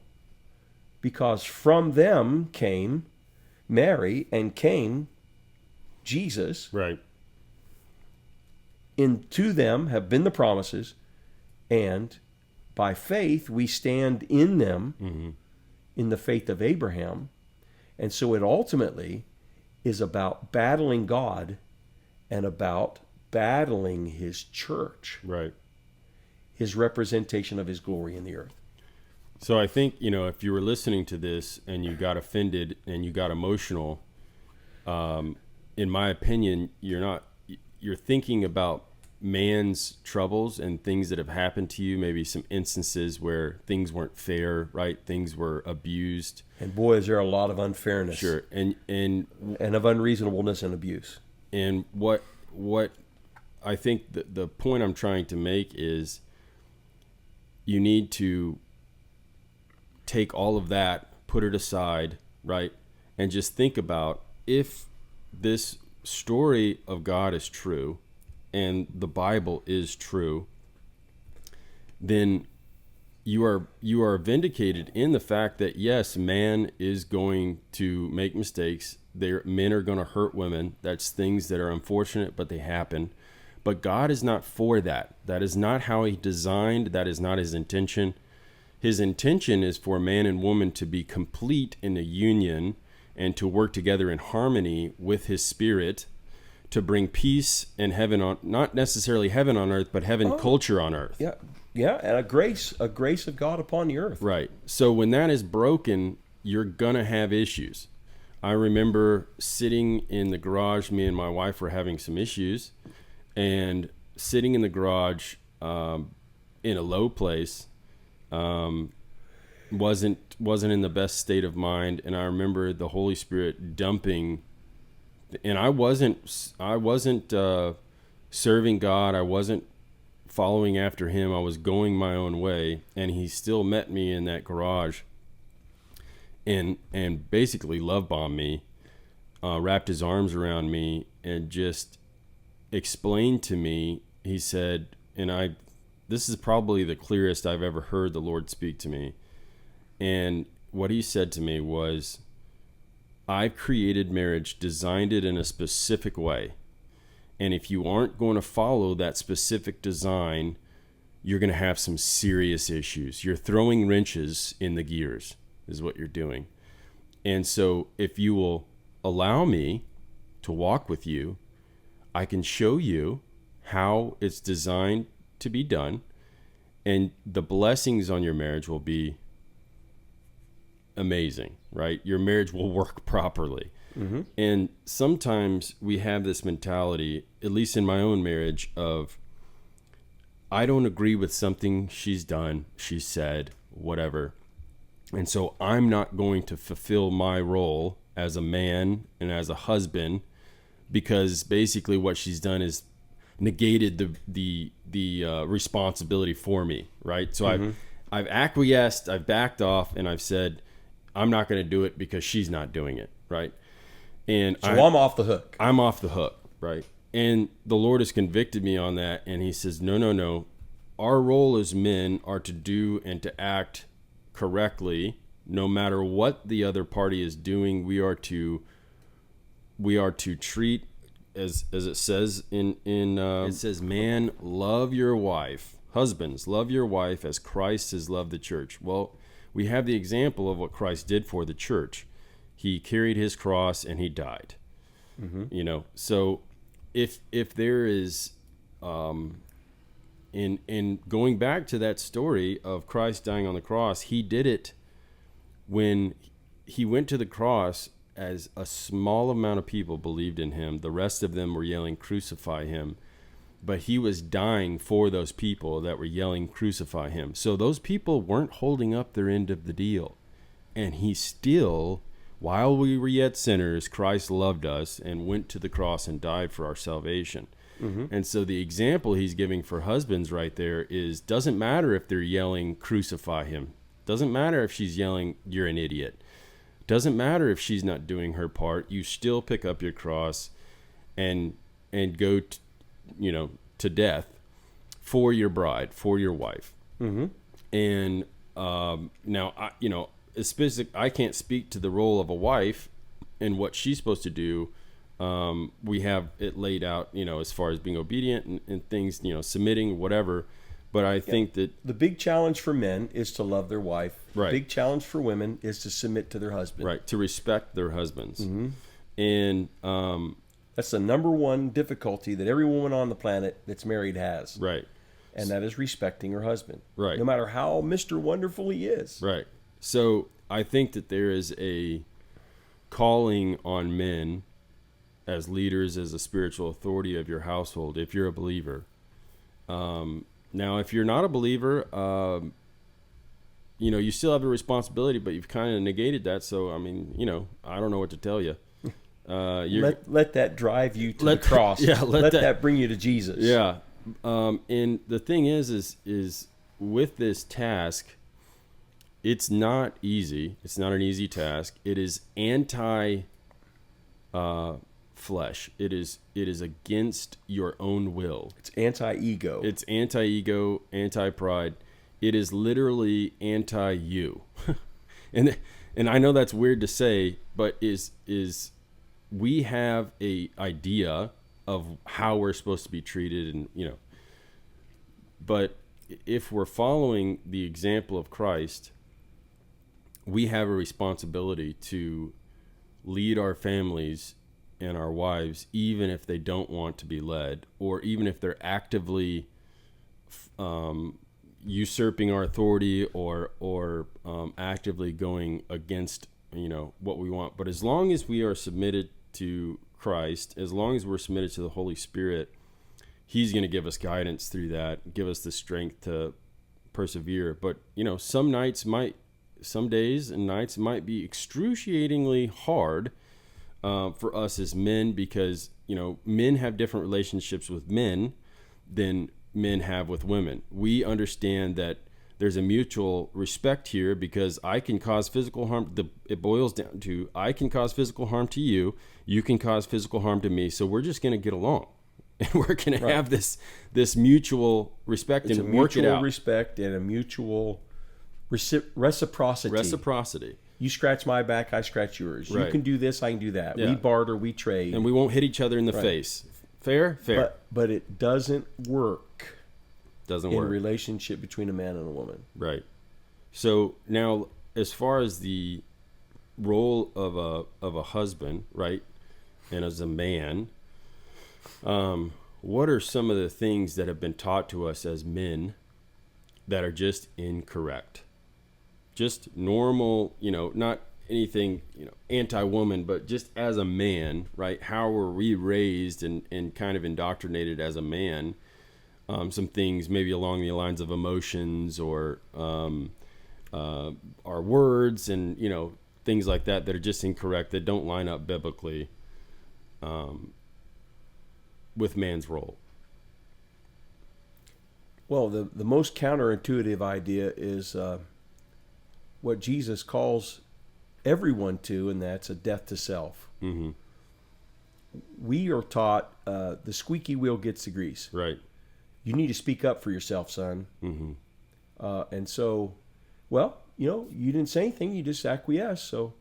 Speaker 2: because from them came Mary and came Jesus.
Speaker 1: Right.
Speaker 2: Into them have been the promises, and by faith we stand in them, in the faith of Abraham. And so it ultimately is about battling God and about battling his church,
Speaker 1: Right.
Speaker 2: his representation of his glory in the earth.
Speaker 1: So I think, if you were listening to this and you got offended and you got emotional, in my opinion, you're thinking about man's troubles and things that have happened to you, maybe some instances where things weren't fair, right? Things were abused.
Speaker 2: And boy, is there a lot of unfairness.
Speaker 1: Sure. And
Speaker 2: of unreasonableness and abuse.
Speaker 1: And what I think the point I'm trying to make is you need to take all of that, put it aside, right? And just think about, if this story of God is true and the Bible is true, then you are vindicated in the fact that, yes, man is going to make mistakes. Men are going to hurt women. That's things that are unfortunate, but they happen. But God is not for that. That is not how he designed. That is not his intention. His intention is for man and woman to be complete in a union and to work together in harmony with his spirit to bring peace and heaven on, not necessarily heaven on earth, but heaven culture on earth.
Speaker 2: Yeah. Yeah. And a grace of God upon the earth.
Speaker 1: Right. So when that is broken, you're going to have issues. I remember sitting in the garage, me and my wife were having some issues, and sitting in the garage in a low place, wasn't in the best state of mind. And I remember the Holy Spirit dumping, and I wasn't serving God. I wasn't following after him. I was going my own way, and he still met me in that garage and basically love bombed me, wrapped his arms around me and just explained to me. He said, this is probably the clearest I've ever heard the Lord speak to me. And what he said to me was, I've created marriage, designed it in a specific way. And if you aren't going to follow that specific design, you're going to have some serious issues. You're throwing wrenches in the gears is what you're doing. And so if you will allow me to walk with you, I can show you how it's designed to be done, and the blessings on your marriage will be amazing, right? Your marriage will work properly. Mm-hmm. And sometimes we have this mentality, at least in my own marriage, of I don't agree with something she's done, she said, whatever. And so I'm not going to fulfill my role as a man and as a husband, because basically what she's done is negated the responsibility for me, right? So mm-hmm. I've acquiesced, I've backed off, and I've said I'm not going to do it because she's not doing it, right? And
Speaker 2: so I'm off the hook.
Speaker 1: I'm off the hook, right? And the Lord has convicted me on that, and he says, no. Our role as men are to do and to act correctly, no matter what the other party is doing. We are to treat, as it says it says, man, love your wife. Husbands, love your wife as Christ has loved the church. Well, we have the example of what Christ did for the church. He carried his cross and he died. Mm-hmm. So if there is, in going back to that story of Christ dying on the cross, he did it when he went to the cross as a small amount of people believed in him. The rest of them were yelling, crucify him. But he was dying for those people that were yelling, crucify him. So those people weren't holding up their end of the deal. And he still, while we were yet sinners, Christ loved us and went to the cross and died for our salvation. Mm-hmm. And so the example he's giving for husbands right there is, doesn't matter if they're yelling, crucify him. Doesn't matter if she's yelling, you're an idiot. Doesn't matter if she's not doing her part. You still pick up your cross and go to death for your bride, for your wife. Mm-hmm. And now, I can't speak to the role of a wife and what she's supposed to do. We have it laid out, as far as being obedient and things, submitting, whatever. But I think that
Speaker 2: the big challenge for men is to love their wife.
Speaker 1: Right.
Speaker 2: The big challenge for women is to submit to their husband.
Speaker 1: Right, to respect their husbands.
Speaker 2: Mm-hmm.
Speaker 1: And
Speaker 2: that's the number one difficulty that every woman on the planet that's married has.
Speaker 1: Right.
Speaker 2: And that is respecting her husband.
Speaker 1: Right.
Speaker 2: No matter how Mr. Wonderful he is.
Speaker 1: Right. So I think that there is a calling on men as leaders, as a spiritual authority of your household, if you're a believer. Now, if you're not a believer, you still have a responsibility, but you've kind of negated that. So, I don't know what to tell you.
Speaker 2: Let that drive you to the cross. Let that bring you to Jesus.
Speaker 1: Yeah. And the thing is with this task, it's not easy. It's not an easy task. It is anti flesh. It is against your own will.
Speaker 2: It's anti-ego.
Speaker 1: It's anti-ego, anti-pride. It is literally anti-you. and I know that's weird to say, but we have a idea of how we're supposed to be treated, and but if we're following the example of Christ, we have a responsibility to lead our families and our wives, even if they don't want to be led, or even if they're actively usurping our authority or actively going against what we want. But as long as we are submitted to Christ, as long as we're submitted to the Holy Spirit, He's going to give us guidance through that, give us the strength to persevere. But some days and nights might be excruciatingly hard for us as men, because men have different relationships with men than men have with women. We understand that there's a mutual respect here, because I can cause physical harm. It boils down to, I can cause physical harm to you, you can cause physical harm to me, so we're just going to get along. And we're going to have this mutual respect and work it out.
Speaker 2: Mutual respect and a mutual reciprocity.
Speaker 1: Reciprocity.
Speaker 2: You scratch my back, I scratch yours.
Speaker 1: Right.
Speaker 2: You can do this, I can do that.
Speaker 1: Yeah.
Speaker 2: We barter, we trade.
Speaker 1: And we won't hit each other in the face. Fair? Fair.
Speaker 2: But it doesn't work.
Speaker 1: Doesn't
Speaker 2: in
Speaker 1: work.
Speaker 2: a relationship between a man and a woman.
Speaker 1: Right. So now, as far as the role of a husband, right, and as a man, what are some of the things that have been taught to us as men that are just incorrect? Just normal, not anything, anti-woman, but just as a man, right? How were we raised and kind of indoctrinated as a man? Some things maybe along the lines of emotions or our words and, things like that are just incorrect, that don't line up biblically with man's role.
Speaker 2: Well, the most counterintuitive idea is what Jesus calls everyone to, and that's a death to self.
Speaker 1: Mm-hmm.
Speaker 2: We are taught the squeaky wheel gets the grease.
Speaker 1: Right.
Speaker 2: You need to speak up for yourself, son.
Speaker 1: Mm-hmm.
Speaker 2: And so, you didn't say anything, you just acquiesce. So,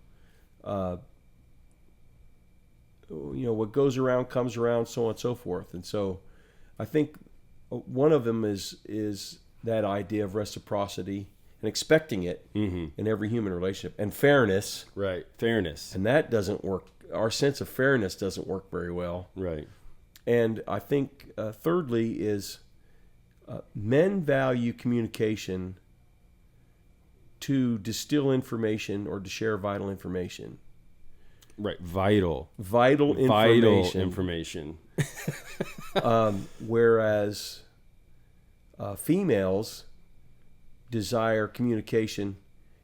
Speaker 2: what goes around comes around, so on and so forth. And so I think one of them is that idea of reciprocity and expecting it in every human relationship, and fairness.
Speaker 1: Right. Fairness.
Speaker 2: And that doesn't work. Our sense of fairness doesn't work very well.
Speaker 1: Right.
Speaker 2: And I think thirdly is men value communication to distill information or to share vital information.
Speaker 1: Right. Vital
Speaker 2: information. Whereas females desire communication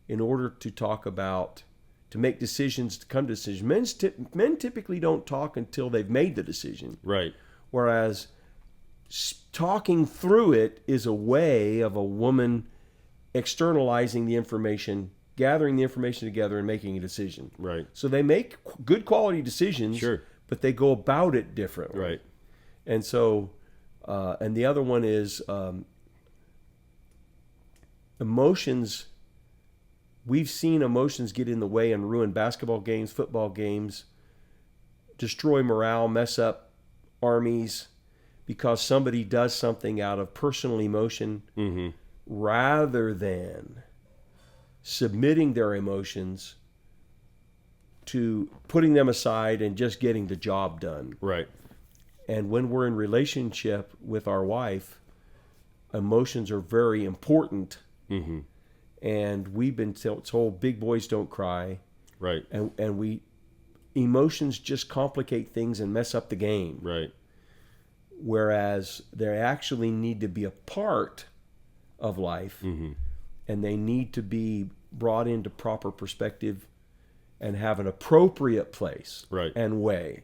Speaker 2: in order to talk about, to make decisions, to come to decisions. Men typically don't talk until they've made the decision.
Speaker 1: Right.
Speaker 2: Whereas talking through it is a way of a woman externalizing the information, gathering the information together, and making a decision.
Speaker 1: Right.
Speaker 2: So they make good quality decisions,
Speaker 1: sure,
Speaker 2: but they go about it differently.
Speaker 1: Right.
Speaker 2: And so, and the other one is emotions we've seen emotions get in the way and ruin basketball games, football games, destroy morale, mess up armies, because somebody does something out of personal emotion rather than submitting their emotions to putting them aside and just getting the job done.
Speaker 1: Right.
Speaker 2: And when we're in relationship with our wife, emotions are very important. And we've been told big boys don't cry.
Speaker 1: Right.
Speaker 2: And emotions just complicate things and mess up the game.
Speaker 1: Right.
Speaker 2: Whereas they actually need to be a part of life, and they need to be brought into proper perspective and have an appropriate place and way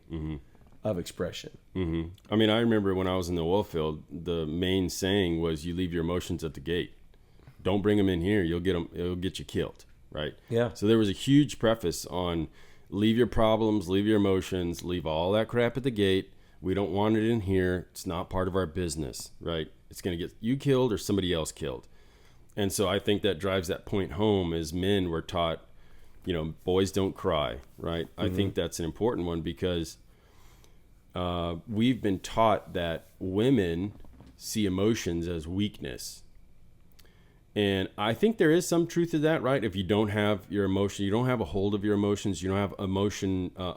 Speaker 2: of expression.
Speaker 1: I mean, I remember when I was in the oil field, the main saying was, "You leave your emotions at the gate. Don't bring them in here. You'll get them. It'll get you killed." Right.
Speaker 2: Yeah.
Speaker 1: So there was a huge preface on leave your problems, leave your emotions, leave all that crap at the gate. We don't want it in here. It's not part of our business, right? It's going to get you killed or somebody else killed. And so I think that drives that point home as men were taught, boys don't cry, right? I think that's an important one because we've been taught that women see emotions as weakness. And I think there is some truth to that, right? If you don't have your emotion, you don't have a hold of your emotions, you don't have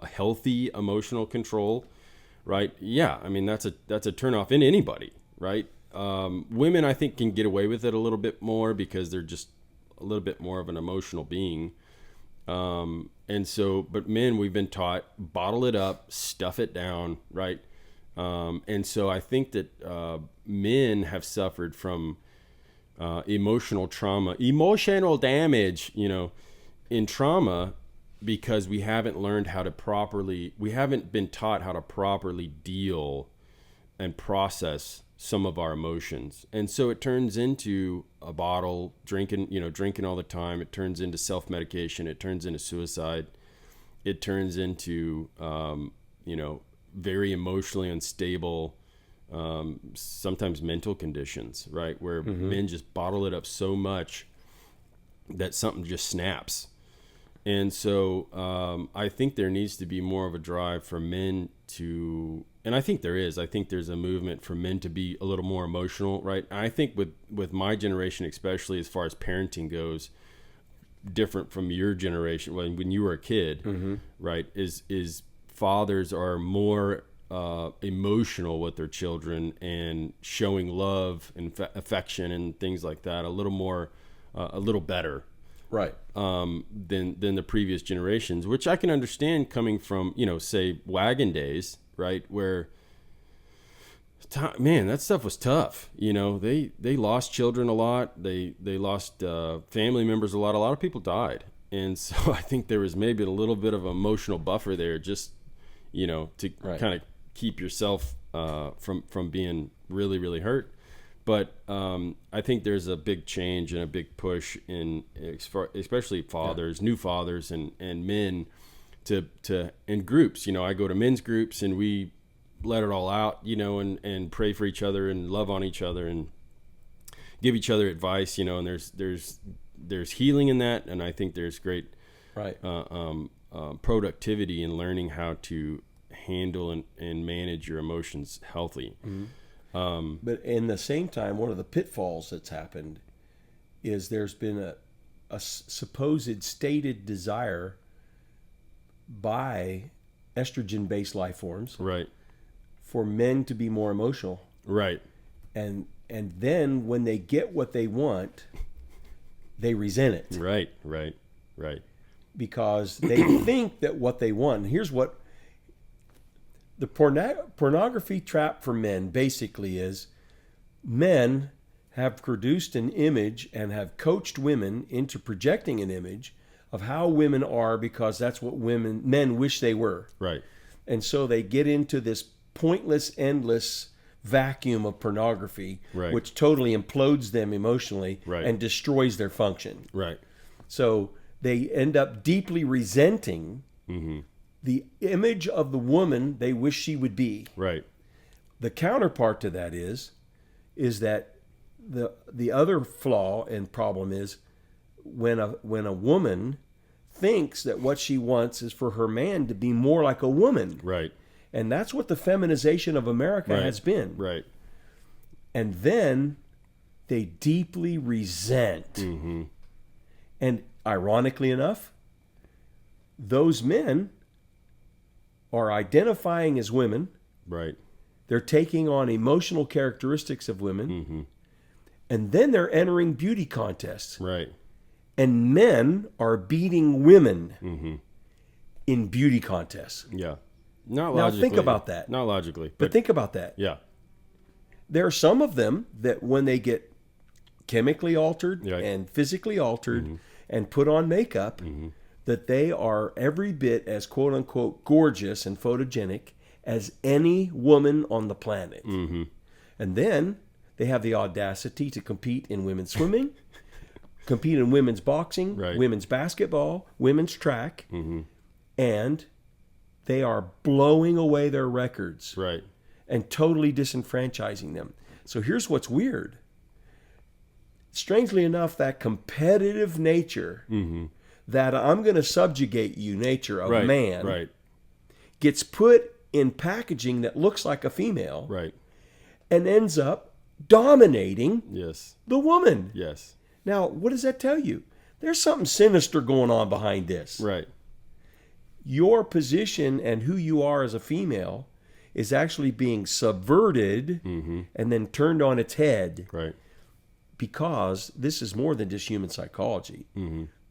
Speaker 1: healthy emotional control, right? Yeah, I mean, that's a turnoff in anybody, right? Women, I think, can get away with it a little bit more because they're just a little bit more of an emotional being. But men, we've been taught, bottle it up, stuff it down, right? And so I think that men have suffered from emotional trauma, emotional damage, in trauma, because we haven't been taught how to properly deal and process some of our emotions. And so it turns into a bottle, drinking all the time. It turns into self-medication. It turns into suicide. It turns into, very emotionally unstable, sometimes mental conditions, right? Where men just bottle it up so much that something just snaps. And so I think there needs to be more of a drive for men to, and I think there is, I think there's a movement for men to be a little more emotional, right? And I think with my generation, especially as far as parenting goes, different from your generation, when you were a kid, right, is fathers are more emotional with their children and showing love and affection and things like that a little better,
Speaker 2: right,
Speaker 1: than the previous generations, which I can understand coming from, say wagon days, right, where man, that stuff was tough. They lost children a lot. They lost family members a lot. A lot of people died, and so I think there was maybe a little bit of an emotional buffer there, just to kind of keep yourself from being really, really hurt. But I think there's a big change and a big push in especially fathers, new fathers and men to in groups. I go to men's groups and we let it all out, and pray for each other and love on each other and give each other advice, and there's healing in that. And I think there's great productivity in learning how to handle and manage your emotions healthy.
Speaker 2: But in the same time, one of the pitfalls that's happened is there's been a supposed stated desire by estrogen-based life forms,
Speaker 1: right,
Speaker 2: for men to be more emotional,
Speaker 1: right,
Speaker 2: and then when they get what they want, they resent it,
Speaker 1: right,
Speaker 2: because they think that what they want. And here's what the pornography trap for men basically is: men have produced an image and have coached women into projecting an image of how women are because that's what men wish they were.
Speaker 1: Right.
Speaker 2: And so they get into this pointless, endless vacuum of pornography,
Speaker 1: right,
Speaker 2: which totally implodes them emotionally,
Speaker 1: right,
Speaker 2: and destroys their function.
Speaker 1: Right.
Speaker 2: So they end up deeply resenting the image of the woman they wish she would be.
Speaker 1: Right.
Speaker 2: The counterpart to that is that the other flaw and problem is when a woman thinks that what she wants is for her man to be more like a woman.
Speaker 1: Right.
Speaker 2: And that's what the feminization of America has been.
Speaker 1: Right.
Speaker 2: And then they deeply resent.
Speaker 1: Mm-hmm.
Speaker 2: And ironically enough, those men are identifying as women.
Speaker 1: Right.
Speaker 2: They're taking on emotional characteristics of women.
Speaker 1: Mm-hmm.
Speaker 2: And then they're entering beauty contests.
Speaker 1: Right.
Speaker 2: And men are beating women
Speaker 1: Mm-hmm.
Speaker 2: in beauty contests.
Speaker 1: Yeah. Not
Speaker 2: Now
Speaker 1: logically.
Speaker 2: think about that.
Speaker 1: Not logically.
Speaker 2: But think about that.
Speaker 1: Yeah.
Speaker 2: There are some of them that when they get chemically altered
Speaker 1: Right.
Speaker 2: and physically altered and put on makeup, that they are every bit as quote unquote gorgeous and photogenic as any woman on the planet.
Speaker 1: Mm-hmm.
Speaker 2: And then they have the audacity to compete in women's swimming, compete in women's boxing,
Speaker 1: Right.
Speaker 2: women's basketball, women's track,
Speaker 1: Mm-hmm.
Speaker 2: and they are blowing away their records
Speaker 1: Right.
Speaker 2: and totally disenfranchising them. So here's what's weird. Strangely enough, that competitive nature, that I'm going to subjugate you nature of
Speaker 1: Right.
Speaker 2: man,
Speaker 1: Right.
Speaker 2: gets put in packaging that looks like a female
Speaker 1: Right.
Speaker 2: and ends up dominating
Speaker 1: Yes.
Speaker 2: the woman.
Speaker 1: Yes.
Speaker 2: Now, what does that tell you? There's something sinister going on behind this.
Speaker 1: Right.
Speaker 2: Your position and who you are as a female is actually being subverted and then turned on its head,
Speaker 1: Right.
Speaker 2: because this is more than just human psychology.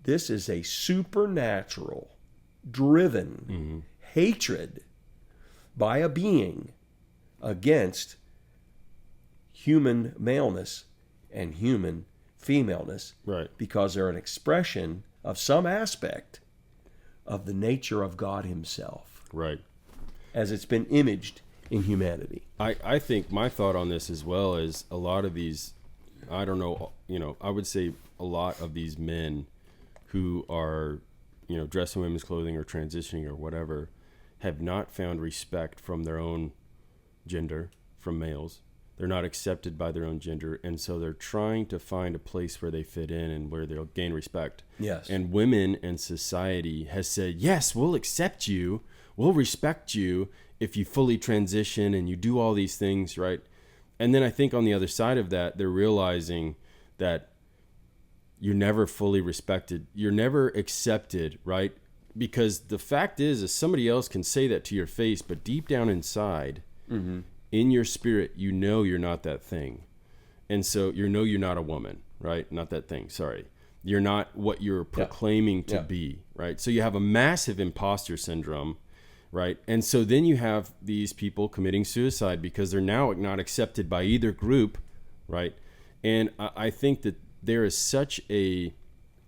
Speaker 2: This is a supernatural driven hatred by a being against human maleness and human femaleness,
Speaker 1: Right.
Speaker 2: because they're an expression of some aspect of the nature of God himself
Speaker 1: Right.
Speaker 2: as it's been imaged in humanity.
Speaker 1: I think my thought on this as well is a lot of these, I don't know, I would say a lot of these men who are, dressed in women's clothing or transitioning or whatever, have not found respect from their own gender, from males. They're not accepted by their own gender, and so they're trying to find a place where they fit in and where they'll gain respect.
Speaker 2: Yes.
Speaker 1: And women and society has said, yes, we'll accept you, we'll respect you if you fully transition and you do all these things, right? And then I think on the other side of that, they're realizing that you're never fully respected. You're never accepted, right? Because the fact is somebody else can say that to your face, but deep down inside, in your spirit, you're not that thing. And so you're not a woman, right? Not that thing, sorry. You're not what you're proclaiming to be, right? So you have a massive imposter syndrome, right? And so then you have these people committing suicide because they're now not accepted by either group, right? And I think that there is such a...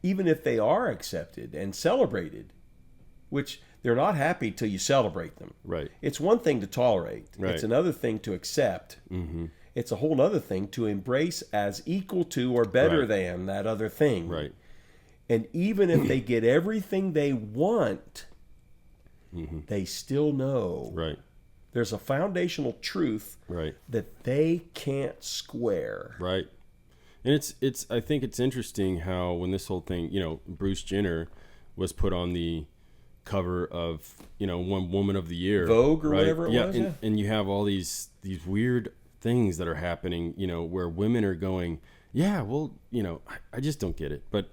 Speaker 2: Even if they are accepted and celebrated, which they're not happy till you celebrate them.
Speaker 1: Right.
Speaker 2: It's one thing to tolerate.
Speaker 1: Right.
Speaker 2: It's another thing to accept. It's a whole other thing to embrace as equal to or better than that other thing.
Speaker 1: Right.
Speaker 2: And even if they get everything they want, they still know
Speaker 1: Right.
Speaker 2: there's a foundational truth
Speaker 1: Right.
Speaker 2: that they can't square.
Speaker 1: Right. And it's I think it's interesting how when this whole thing, Bruce Jenner was put on the cover of, one Woman of the Year.
Speaker 2: Vogue or
Speaker 1: right?
Speaker 2: whatever it was.
Speaker 1: And you have all these weird things that are happening, where women are going, yeah, well, I just don't get it. But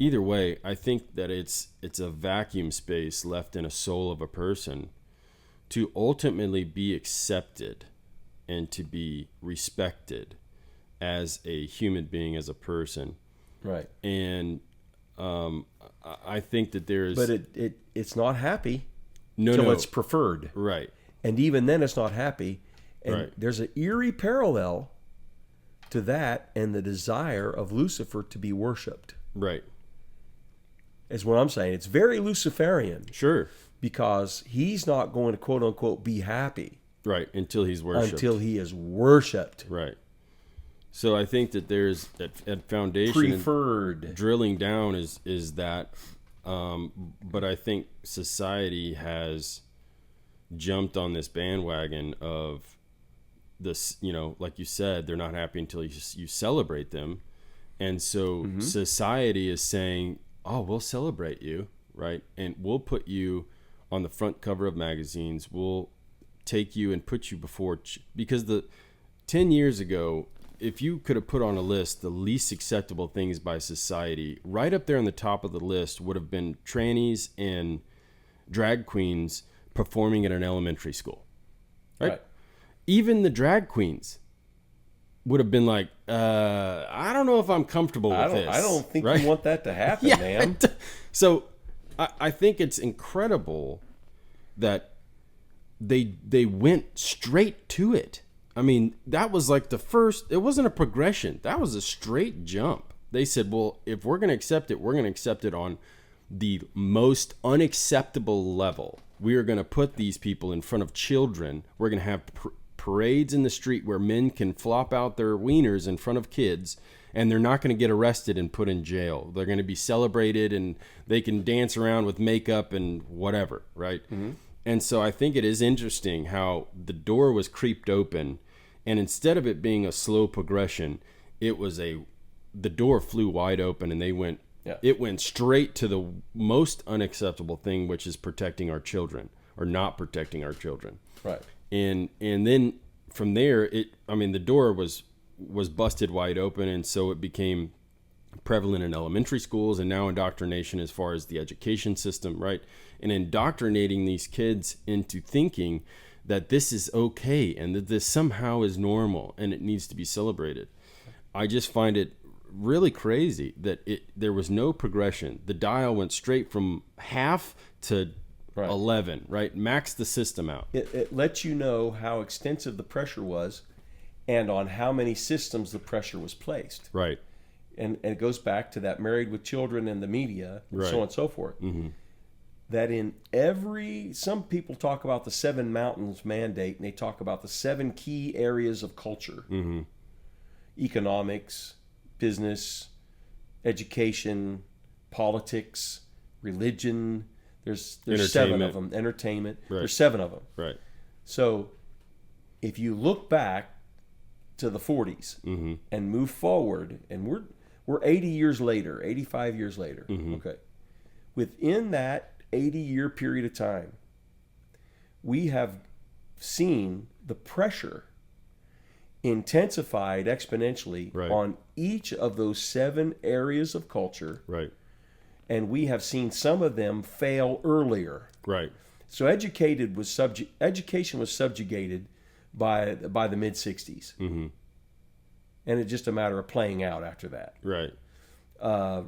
Speaker 1: either way, I think that it's a vacuum space left in a soul of a person to ultimately be accepted and to be respected as a human being, as a person.
Speaker 2: Right.
Speaker 1: And I think that there's...
Speaker 2: But it's not happy
Speaker 1: no,
Speaker 2: till
Speaker 1: no.
Speaker 2: it's preferred.
Speaker 1: Right.
Speaker 2: And even then it's not happy. And
Speaker 1: Right.
Speaker 2: there's an eerie parallel to that and the desire of Lucifer to be worshipped.
Speaker 1: Right.
Speaker 2: Is what I'm saying. It's very Luciferian.
Speaker 1: Sure.
Speaker 2: Because he's not going to quote unquote be happy.
Speaker 1: Right. Until he's worshipped.
Speaker 2: Until he is worshipped.
Speaker 1: Right. So I think that there's at foundation
Speaker 2: preferred
Speaker 1: drilling down is that, but I think society has jumped on this bandwagon of this. Like you said, they're not happy until you celebrate them, And so society is saying, oh, we'll celebrate you, right? And we'll put you on the front cover of magazines. We'll take you and put you before, because 10 years ago, if you could have put on a list the least acceptable things by society, right up there on the top of the list would have been trannies and drag queens performing at an elementary school, right? Even the drag queens would have been like, I don't know if I'm comfortable with this.
Speaker 2: I don't think
Speaker 1: right?
Speaker 2: you want that to happen, ma'am.
Speaker 1: So I think it's incredible that they went straight to it. I mean, that was like the first, it wasn't a progression. That was a straight jump. They said, well, if we're going to accept it, we're going to accept it on the most unacceptable level. We are going to put these people in front of children. We're going to have parades in the street where men can flop out their wieners in front of kids, and they're not going to get arrested and put in jail. They're going to be celebrated, and they can dance around with makeup and whatever, right? Mm-hmm. And so I think it is interesting how the door was creeped open, and instead of it being a slow progression, the door flew wide open, and it went straight to the most unacceptable thing, which is protecting our children or not protecting our children.
Speaker 2: Right.
Speaker 1: And then from there, the door was busted wide open, and so it became prevalent in elementary schools, and now indoctrination as far as the education system, right? And indoctrinating these kids into thinking that this is okay and that this somehow is normal and it needs to be celebrated. I just find it really crazy that there was no progression. The dial went straight from half to 11, right? Max the system out.
Speaker 2: It lets you know how extensive the pressure was and on how many systems the pressure was placed.
Speaker 1: Right.
Speaker 2: And it goes back to that Married with Children and the media and so on and so forth. Mm-hmm. That some people talk about the 7 mountains mandate, and they talk about the 7 key areas of culture. Mm-hmm. Economics, business, education, politics, religion. There's 7 of them. Entertainment. Right. There's 7 of them.
Speaker 1: Right.
Speaker 2: So if you look back to the 40s mm-hmm. and move forward, and we're 80 years later, 85 years later. Mm-hmm. Okay. Within that 80-year period of time, we have seen the pressure intensified exponentially on each of those 7 areas of culture. Right. And we have seen some of them fail earlier. Right. So education was subjugated by the mid-60s. Mm-hmm. And it's just a matter of playing out after that. Right.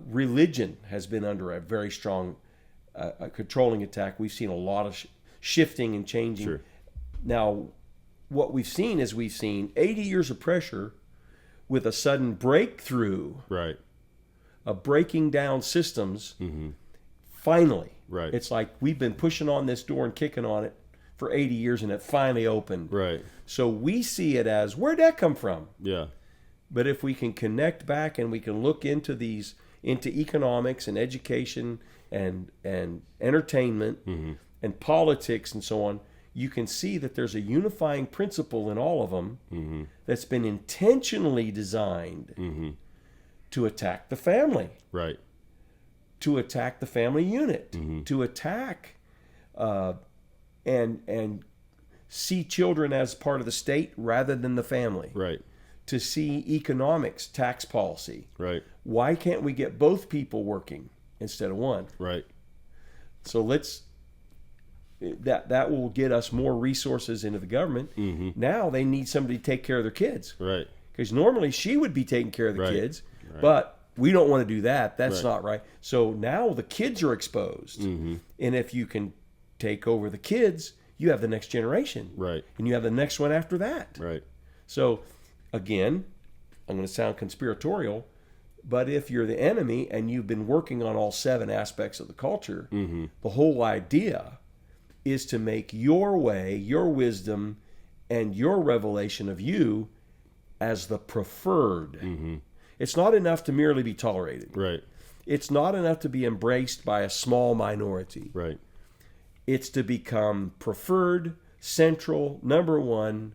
Speaker 2: Religion has been under a very strong controlling attack. We've seen a lot of shifting and changing. Sure. Now, what we've seen is 80 years of pressure with a sudden breakthrough. Right. Of breaking down systems. Mm-hmm. Finally. Right. It's like we've been pushing on this door and kicking on it for 80 years, and it finally opened. Right. So we see it as, where'd that come from? Yeah. But if we can connect back and we can look into economics and education and entertainment mm-hmm. and politics and so on, you can see that there's a unifying principle in all of them mm-hmm. that's been intentionally designed mm-hmm. to attack the family. Right. To attack the family unit. Mm-hmm. To attack and see children as part of the state rather than the family. Right. To see economics, tax policy. Right. Why can't we get both people working instead of one? Right. So that will get us more resources into the government. Mm-hmm. Now they need somebody to take care of their kids. Right. Because normally she would be taking care of the kids, but we don't want to do that. That's not right. So now the kids are exposed. Mm-hmm. And if you can take over the kids, you have the next generation. Right. And you have the next one after that. Right. So again, I'm going to sound conspiratorial, but if you're the enemy and you've been working on all 7 aspects of the culture, mm-hmm. the whole idea is to make your way, your wisdom, and your revelation of you as the preferred. Mm-hmm. It's not enough to merely be tolerated. Right. It's not enough to be embraced by a small minority. Right. It's to become preferred, central, number one,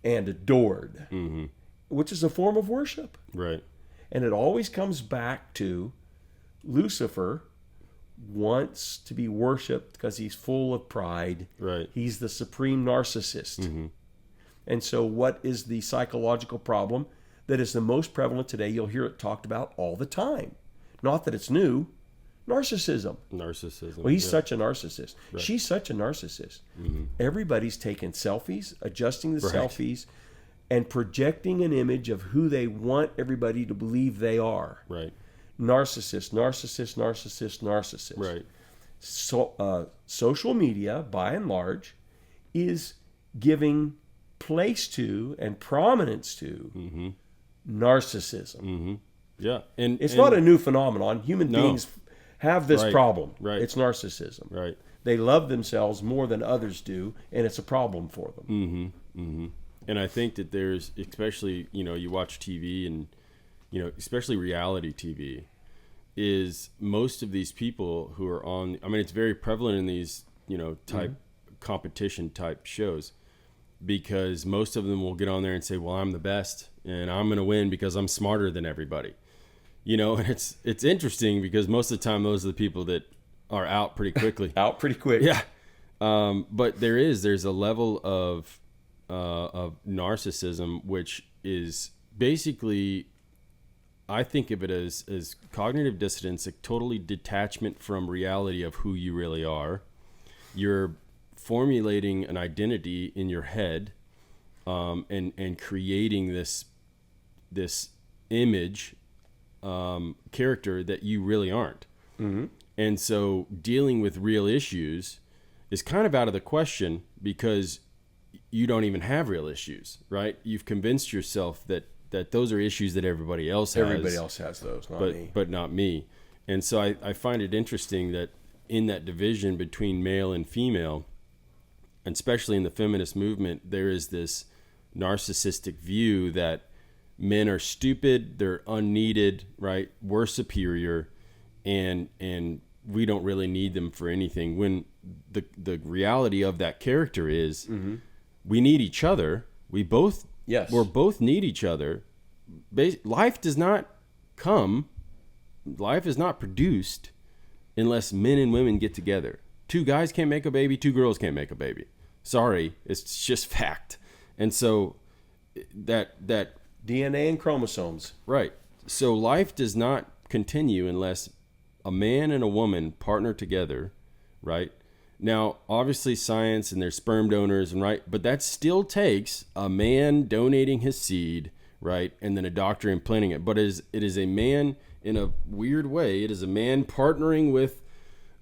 Speaker 2: and adored, mm-hmm. which is a form of worship. Right. And it always comes back to Lucifer wants to be worshipped because he's full of pride.
Speaker 1: Right.
Speaker 2: He's the supreme narcissist.
Speaker 1: Mm-hmm.
Speaker 2: And so what is the psychological problem that is the most prevalent today? You'll hear it talked about all the time. Not that it's new. Narcissism.
Speaker 1: Narcissism.
Speaker 2: Well, he's such a narcissist.
Speaker 1: Right.
Speaker 2: She's such a narcissist.
Speaker 1: Mm-hmm.
Speaker 2: Everybody's taking selfies, adjusting the
Speaker 1: Right.
Speaker 2: selfies, and projecting an image of who they want everybody to believe they are.
Speaker 1: Right.
Speaker 2: Narcissist, narcissist, narcissist, narcissist.
Speaker 1: Right.
Speaker 2: So, social media, by and large, is giving place to and prominence to
Speaker 1: Mm-hmm.
Speaker 2: narcissism.
Speaker 1: Mm-hmm. Yeah. And
Speaker 2: It's not a new phenomenon. Human
Speaker 1: No.
Speaker 2: beings have this
Speaker 1: Right.
Speaker 2: problem.
Speaker 1: Right.
Speaker 2: It's narcissism.
Speaker 1: Right.
Speaker 2: They love themselves more than others do, and it's a problem for them.
Speaker 1: Mm-hmm. Mm-hmm. And I think that there's, especially, you watch TV and, especially reality TV, is most of these people who are on, it's very prevalent in these, type competition type shows, because most of them will get on there and say, well, I'm the best and I'm going to win because I'm smarter than everybody. And it's interesting because most of the time those are the people that are out pretty quickly.
Speaker 2: Out pretty quick.
Speaker 1: Yeah. But there's a level of narcissism, which is basically, I think of it as cognitive dissonance, a totally detachment from reality of who you really are. You're formulating an identity in your head, and creating this image, character that you really aren't.
Speaker 2: Mm-hmm.
Speaker 1: And so dealing with real issues is kind of out of the question because you don't even have real issues, right? You've convinced yourself that those are issues that everybody else has.
Speaker 2: Everybody else has those, not me.
Speaker 1: But not me. And so I find it interesting that in that division between male and female, and especially in the feminist movement, there is this narcissistic view that men are stupid, they're unneeded, right? We're superior, and we don't really need them for anything. When the reality of that character is, we need each other. We both need each other. Life is not produced unless men and women get together. Two guys can't make a baby, two girls can't make a baby. Sorry, it's just fact. And so that
Speaker 2: DNA and chromosomes.
Speaker 1: Right. So life does not continue unless a man and a woman partner together, right? Now, obviously science and there's sperm donors, and right, but that still takes a man donating his seed, right? And then a doctor implanting it. But it is a man, in a weird way, it is a man partnering with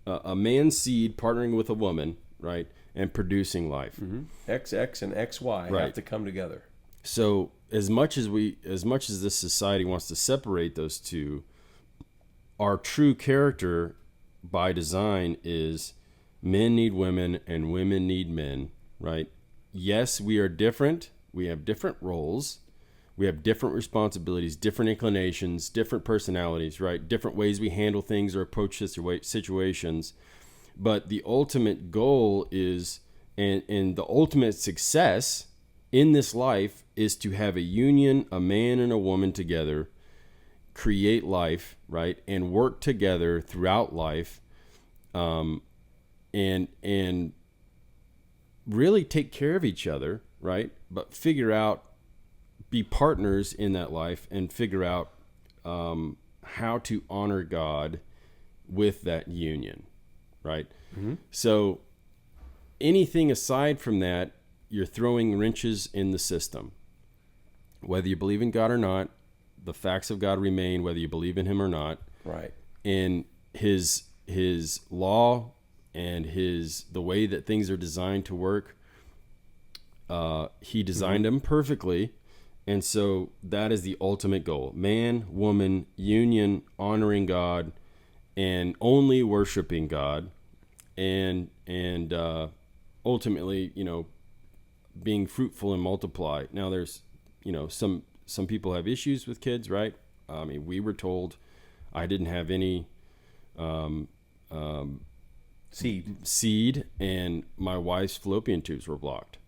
Speaker 1: a man's seed, partnering with a woman, right? And producing life.
Speaker 2: Mm-hmm. XX and XY have to come together.
Speaker 1: So as much as this society wants to separate those two, our true character by design is men need women and women need men, right? Yes, we are different. We have different roles. We have different responsibilities, different inclinations, different personalities, right? Different ways we handle things or approach situations. But the ultimate goal is, and the ultimate success in this life is to have a union, a man and a woman together, create life, right? And work together throughout life, and really take care of each other, right? But be partners in that life and figure out how to honor God with that union, right? Mm-hmm. So anything aside from that, you're throwing wrenches in the system. Whether you believe in God or not, the facts of God remain, whether you believe in him or not.
Speaker 2: Right.
Speaker 1: And his law and the way that things are designed to work, he designed them perfectly. And so that is the ultimate goal. Man, woman, union, honoring God, and only worshiping God, and ultimately, being fruitful and multiply. Now there's, some people have issues with kids, right? I mean, we were told I didn't have any seed, and my wife's fallopian tubes were blocked.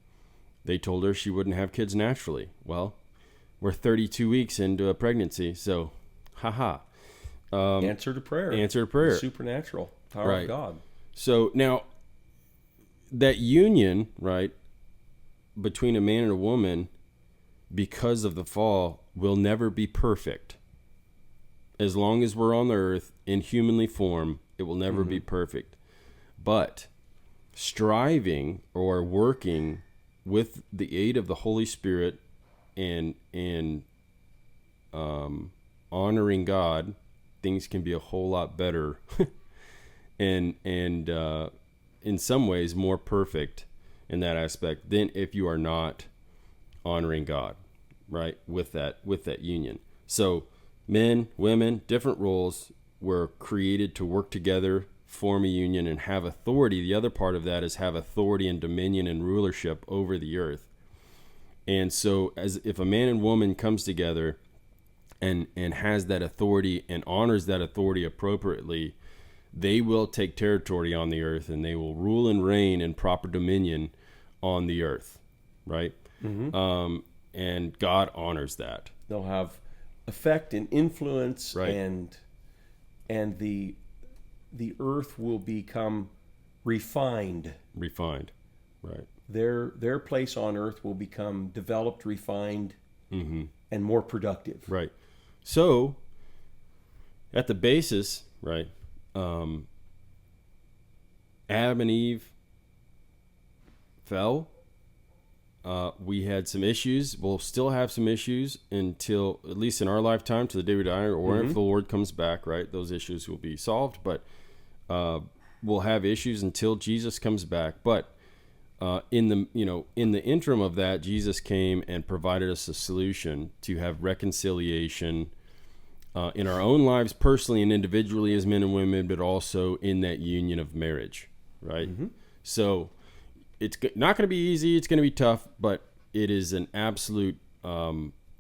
Speaker 1: They told her she wouldn't have kids naturally. Well, we're 32 weeks into a pregnancy, so Haha.
Speaker 2: Answer to prayer.
Speaker 1: Answer to prayer.
Speaker 2: The supernatural power
Speaker 1: Right.
Speaker 2: of God.
Speaker 1: So now, that union, right, between a man and a woman, because of the fall, will never be perfect. As long as we're on the earth in humanly form, it will never be perfect. But striving or working with the aid of the Holy Spirit and honoring God, things can be a whole lot better and in some ways more perfect in that aspect than if you are not honoring God, right? With that union. So men, women, different roles were created to work together, form a union, and have authority. The other part of that is have authority and dominion and rulership over the earth. And so as if a man and woman comes together and has that authority and honors that authority appropriately, they will take territory on the earth and they will rule and reign in proper dominion on the earth, right? And God honors that.
Speaker 2: They'll have effect and influence,
Speaker 1: Right.
Speaker 2: and the earth will become refined.
Speaker 1: Refined, right?
Speaker 2: Their place on earth will become developed, refined, and more productive.
Speaker 1: Right. So, at the basis, right, Adam and Eve fell. We had some issues. We'll still have some issues until, at least in our lifetime, to the day we die, or if the Lord comes back, right, those issues will be solved. But we'll have issues until Jesus comes back. But in the interim of that, Jesus came and provided us a solution to have reconciliation in our own lives, personally and individually as men and women, but also in that union of marriage, right? So it's not going to be easy. It's going to be tough, but it is an absolute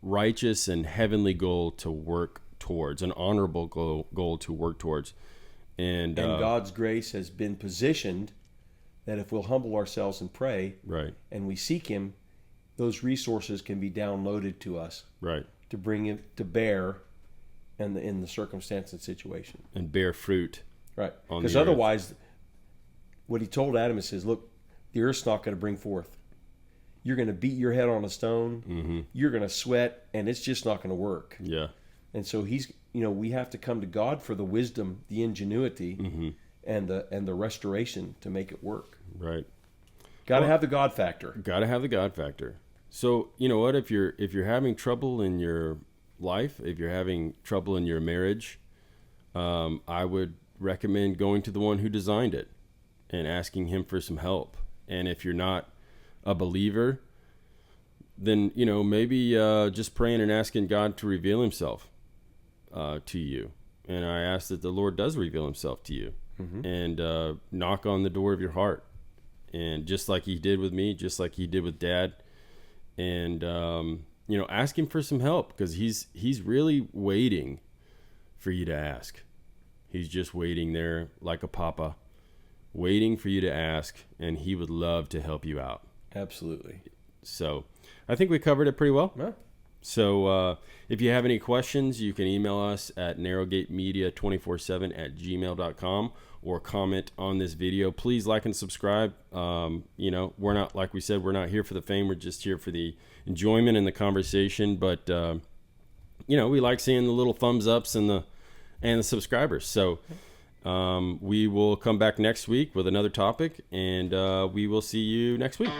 Speaker 1: righteous and heavenly goal to work towards, an honorable goal to work towards. And
Speaker 2: God's grace has been positioned that if we'll humble ourselves and pray,
Speaker 1: right,
Speaker 2: and we seek Him, those resources can be downloaded to us,
Speaker 1: right,
Speaker 2: to bring it to bear in the circumstance and situation,
Speaker 1: and bear fruit,
Speaker 2: right?
Speaker 1: On
Speaker 2: Because
Speaker 1: the earth.
Speaker 2: otherwise, what He told Adam is, says, look, the earth's not going to bring forth. You're going to beat your head on a stone. You're going to sweat, and it's just not going to work.
Speaker 1: Yeah.
Speaker 2: And so we have to come to God for the wisdom, the ingenuity, and the restoration to make it work.
Speaker 1: Right.
Speaker 2: Got to have the God factor.
Speaker 1: Got to have the God factor. So, you know what, if you're having trouble in your life, if you're having trouble in your marriage, I would recommend going to the one who designed it and asking him for some help. And if you're not a believer, then, maybe just praying and asking God to reveal himself to you. And I ask that the Lord does reveal himself to you and knock on the door of your heart. And just like he did with me, just like he did with Dad, and ask him for some help, because he's really waiting for you to ask. He's just waiting there like a papa, waiting for you to ask, and he would love to help you out.
Speaker 2: Absolutely.
Speaker 1: So I think we covered it pretty well.
Speaker 2: Yeah.
Speaker 1: So if you have any questions, you can email us at narrowgatemedia247@gmail.com or comment on this video. Please like and subscribe. We're not, like we said, we're not here for the fame. We're just here for the enjoyment and the conversation. But, we like seeing the little thumbs ups and the subscribers. So we will come back next week with another topic, and we will see you next week.